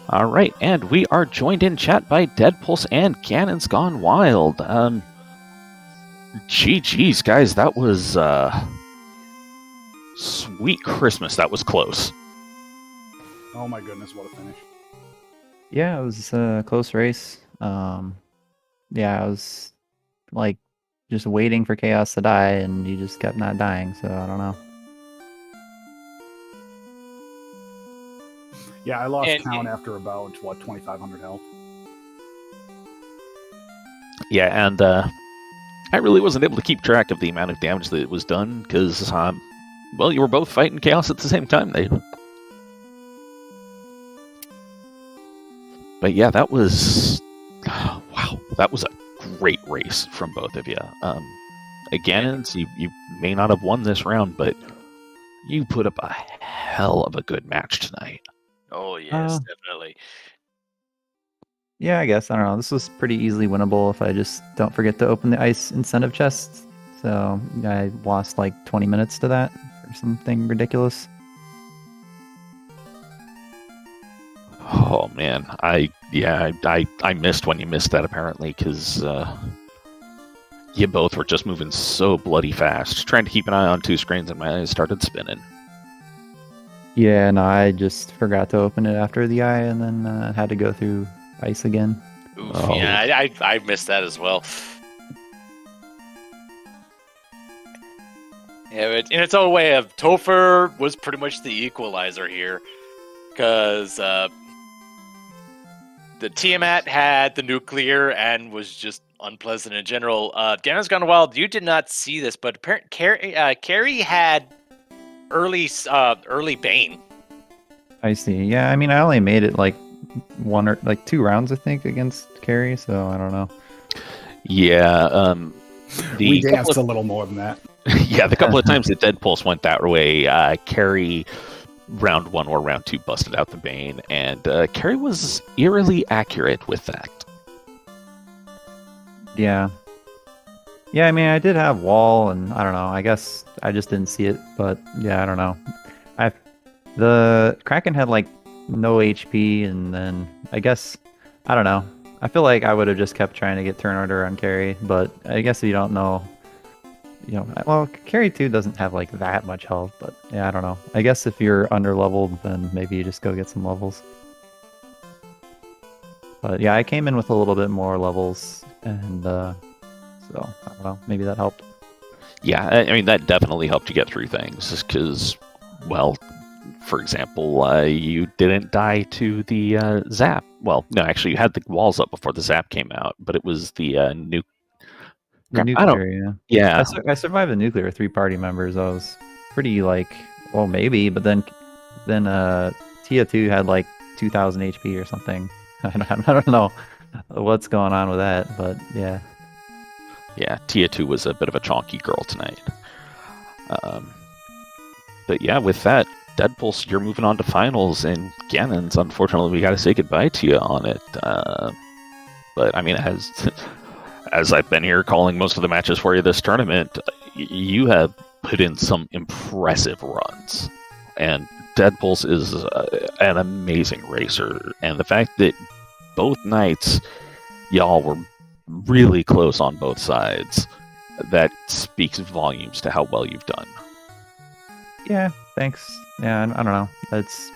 All right, and we are joined in chat by Deadpulse and Ganon's Gone Wild. GG's, guys, that was sweet Christmas. That was close. Oh my goodness, what a finish. Yeah, it was a close race. Yeah, I was like just waiting for Chaos to die, and he just kept not dying, so I don't know. Yeah, I lost count after about, 2,500 health. Yeah, and I really wasn't able to keep track of the amount of damage that was done, because, well, you were both fighting Chaos at the same time. But yeah, that was... wow, that was a great race from both of you. Again, you may not have won this round, but you put up a hell of a good match tonight. Oh, yes, definitely. Yeah, I guess. I don't know. This was pretty easily winnable if I just don't forget to open the ice incentive chest. So I lost like 20 minutes to that or something ridiculous. Oh, man. I missed when you missed that, apparently, because You both were just moving so bloody fast. Trying to keep an eye on two screens, and my eyes started spinning. Yeah, no, I just forgot to open it after the eye, and then had to go through ice again. Oof, Oh. yeah, I missed that as well. Yeah, but in its own way, Topher was pretty much the equalizer here, because the Tiamat had the nuclear and was just unpleasant in general. ganonsgonewild, you did not see this, but apparently Carrie had early Bane. I see. Yeah, I mean, I only made it like 2 rounds, I think, against Carrie, so I don't know. Yeah, We danced a little more than that. yeah, the couple of times that deadpulse went that way, Carrie round 1 or round 2 busted out the Bane, and Carrie was eerily accurate with that. Yeah. Yeah, I mean, I did have wall, and I don't know. I guess I just didn't see it, but yeah, I don't know. The Kraken had like no HP, and then I guess I don't know. I feel like I would have just kept trying to get turn order on Carrie, but I guess if you don't know, well, Carrie 2 doesn't have like that much health, but yeah, I don't know. I guess if you're under leveled, then maybe you just go get some levels. But yeah, I came in with a little bit more levels, and so I don't know, maybe that helped. Yeah, I mean, that definitely helped you get through things, because, well, for example, you didn't die to the zap. Well, no, actually, you had the walls up before the zap came out, but it was the nuke. The nuclear, Yeah. I survived the nuclear 3 party members. I was pretty well, maybe, but then Tia 2 had like 2,000 HP or something. I don't know what's going on with that, but yeah. Yeah, Tia 2 was a bit of a chonky girl tonight. But yeah, with that, Deadpulse, you're moving on to finals, and Ganons, unfortunately, we got to say goodbye to you on it. But I mean, as I've been here calling most of the matches for you this tournament, you have put in some impressive runs. And Deadpulse is an amazing racer. And the fact that both nights y'all were really close on both sides, that speaks volumes to how well you've done. Yeah, thanks. Yeah, I don't know. It's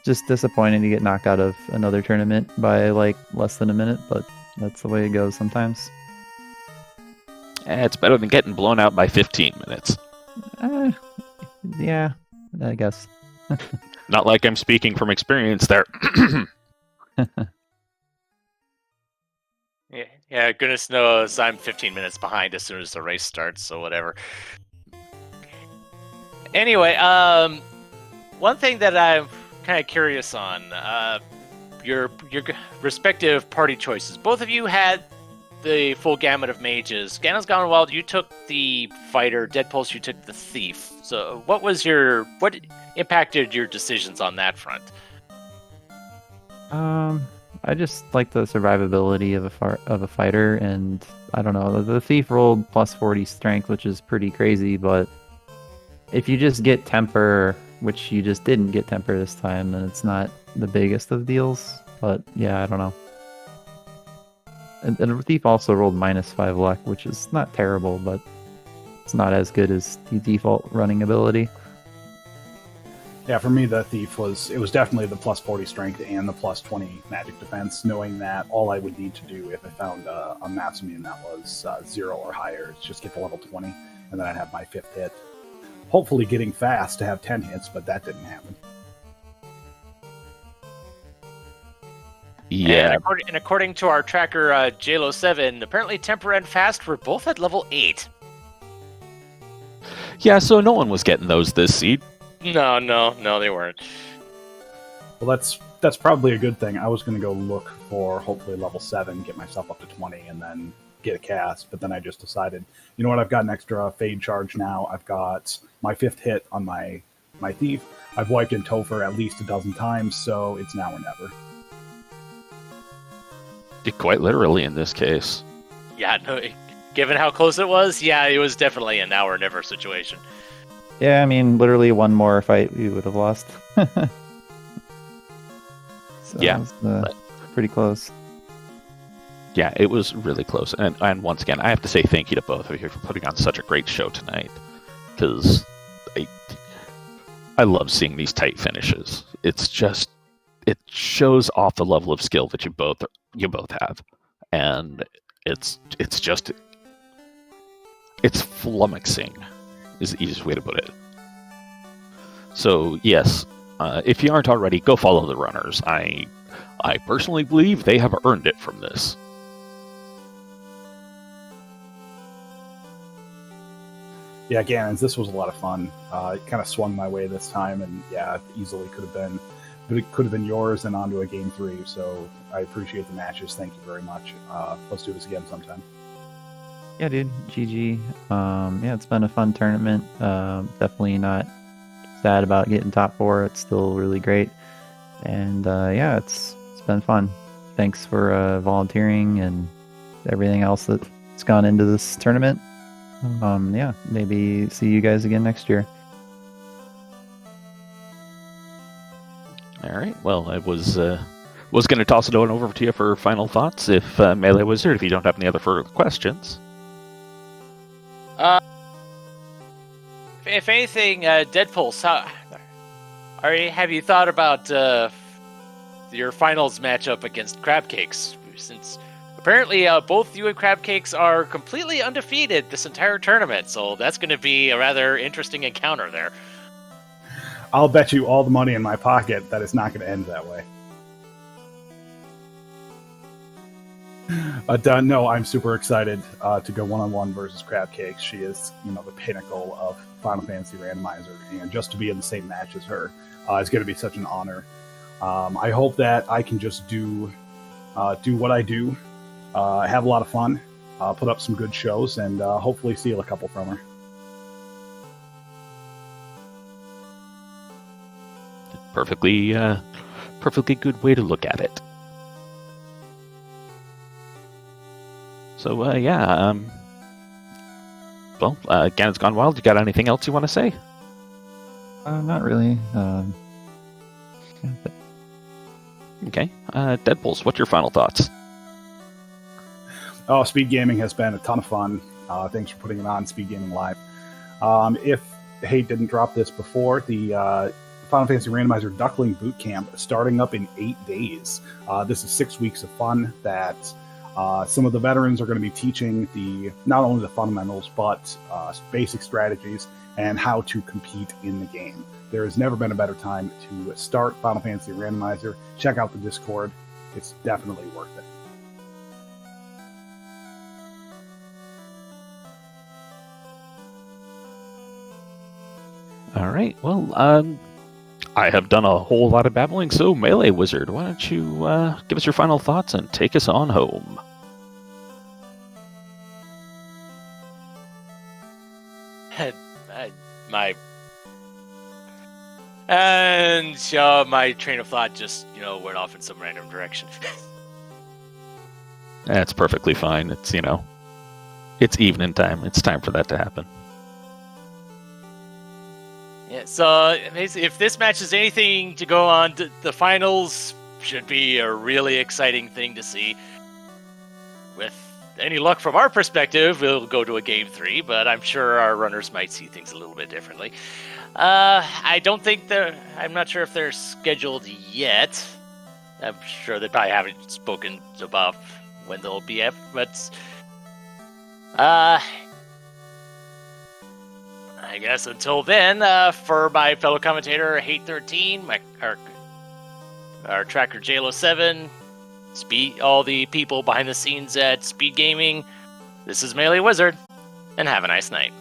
just disappointing to get knocked out of another tournament by like less than a minute, but that's the way it goes sometimes. It's better than getting blown out by 15 minutes. Yeah, I guess. Not like I'm speaking from experience there. Yeah, goodness knows I'm 15 minutes behind as soon as the race starts, so whatever. Anyway, one thing that I'm kind of curious on, your respective party choices. Both of you had the full gamut of mages. ganonsgonewild, you took the fighter. Deadpulse, you took the thief. So what impacted your decisions on that front? I just like the survivability of a fighter, and I don't know. The thief rolled plus 40 strength, which is pretty crazy, but if you just get temper, which you just didn't get temper this time, then it's not the biggest of deals. But yeah, I don't know. And the thief also rolled minus 5 luck, which is not terrible, but it's not as good as the default running ability. Yeah, for me, the thief was definitely the plus 40 strength and the plus 20 magic defense, knowing that all I would need to do if I found a Matsumune that was 0 or higher is just get to level 20, and then I'd have my 5th hit. Hopefully getting fast to have 10 hits, but that didn't happen. Yeah. And according to our tracker, JLo7, apparently Temper and Fast were both at level 8. Yeah, so no one was getting those this seed. No, they weren't. Well, that's probably a good thing. I was going to go look for hopefully level 7, get myself up to 20, and then get a cast, but then I just decided, you know what, I've got an extra fade charge now. I've got my 5th hit on my thief. I've wiped in Topher at least a dozen times, so it's now or never. Quite literally in this case. Yeah, no, given how close it was, yeah, it was definitely a now or never situation. Yeah, I mean, literally one more fight we would have lost. So yeah, pretty close. Yeah, it was really close. And once again, I have to say thank you to both of you for putting on such a great show tonight. Because I love seeing these tight finishes. It's just, it shows off the level of skill that you both have. And it's flummoxing is the easiest way to put it. So yes, if you aren't already, go follow the runners. I personally believe they have earned it from this. Yeah, Ganons, this was a lot of fun. It kind of swung my way this time, and yeah, easily could have been yours and onto a game 3. So I appreciate the matches. Thank you very much. Let's do this again sometime. Yeah, dude. GG. Yeah, it's been a fun tournament. Definitely not sad about getting top 4. It's still really great. And yeah, it's been fun. Thanks for volunteering and everything else that's gone into this tournament. Yeah, maybe see you guys again next year. All right. Well, I was going to toss it on over to you for final thoughts if Melee Wizard, if you don't have any other further questions. If anything, deadpulse, have you thought about your finals matchup against Crabcakes? Since apparently both you and Crabcakes are completely undefeated this entire tournament, so that's going to be a rather interesting encounter there. I'll bet you all the money in my pocket that it's not going to end that way. But no, I'm super excited to go one-on-one versus Crabcakes. She is, the pinnacle of Final Fantasy Randomizer, and just to be in the same match as her is going to be such an honor. I hope that I can just do what I do, have a lot of fun, put up some good shows, and hopefully steal a couple from her. Perfectly good way to look at it. So yeah, well, ganonsgonewild, you got anything else you want to say? Not really. Okay, deadpulse, what's your final thoughts? Oh, SpeedGaming has been a ton of fun. Thanks for putting it on, SpeedGaming Live. If Hate didn't drop this before, the Final Fantasy Randomizer Duckling Bootcamp starting up in 8 days. This is 6 weeks of fun that some of the veterans are going to be teaching not only the fundamentals, but basic strategies and how to compete in the game. There has never been a better time to start Final Fantasy Randomizer. Check out the Discord. It's definitely worth it. All right, well, I have done a whole lot of babbling, so Melee Wizard, why don't you give us your final thoughts and take us on home? My train of thought just, went off in some random direction. That's perfectly fine. It's, it's evening time. It's time for that to happen. Yeah, so if this match is anything to go on, the finals should be a really exciting thing to see. With any luck from our perspective, we'll go to a game 3, but I'm sure our runners might see things a little bit differently. I'm not sure if they're scheduled yet. I'm sure they probably haven't spoken about when they'll be at, but I guess until then, for my fellow commentator, Hate13, our tracker JLo7, all the people behind the scenes at SpeedGaming, this is Melee Wizard, and have a nice night.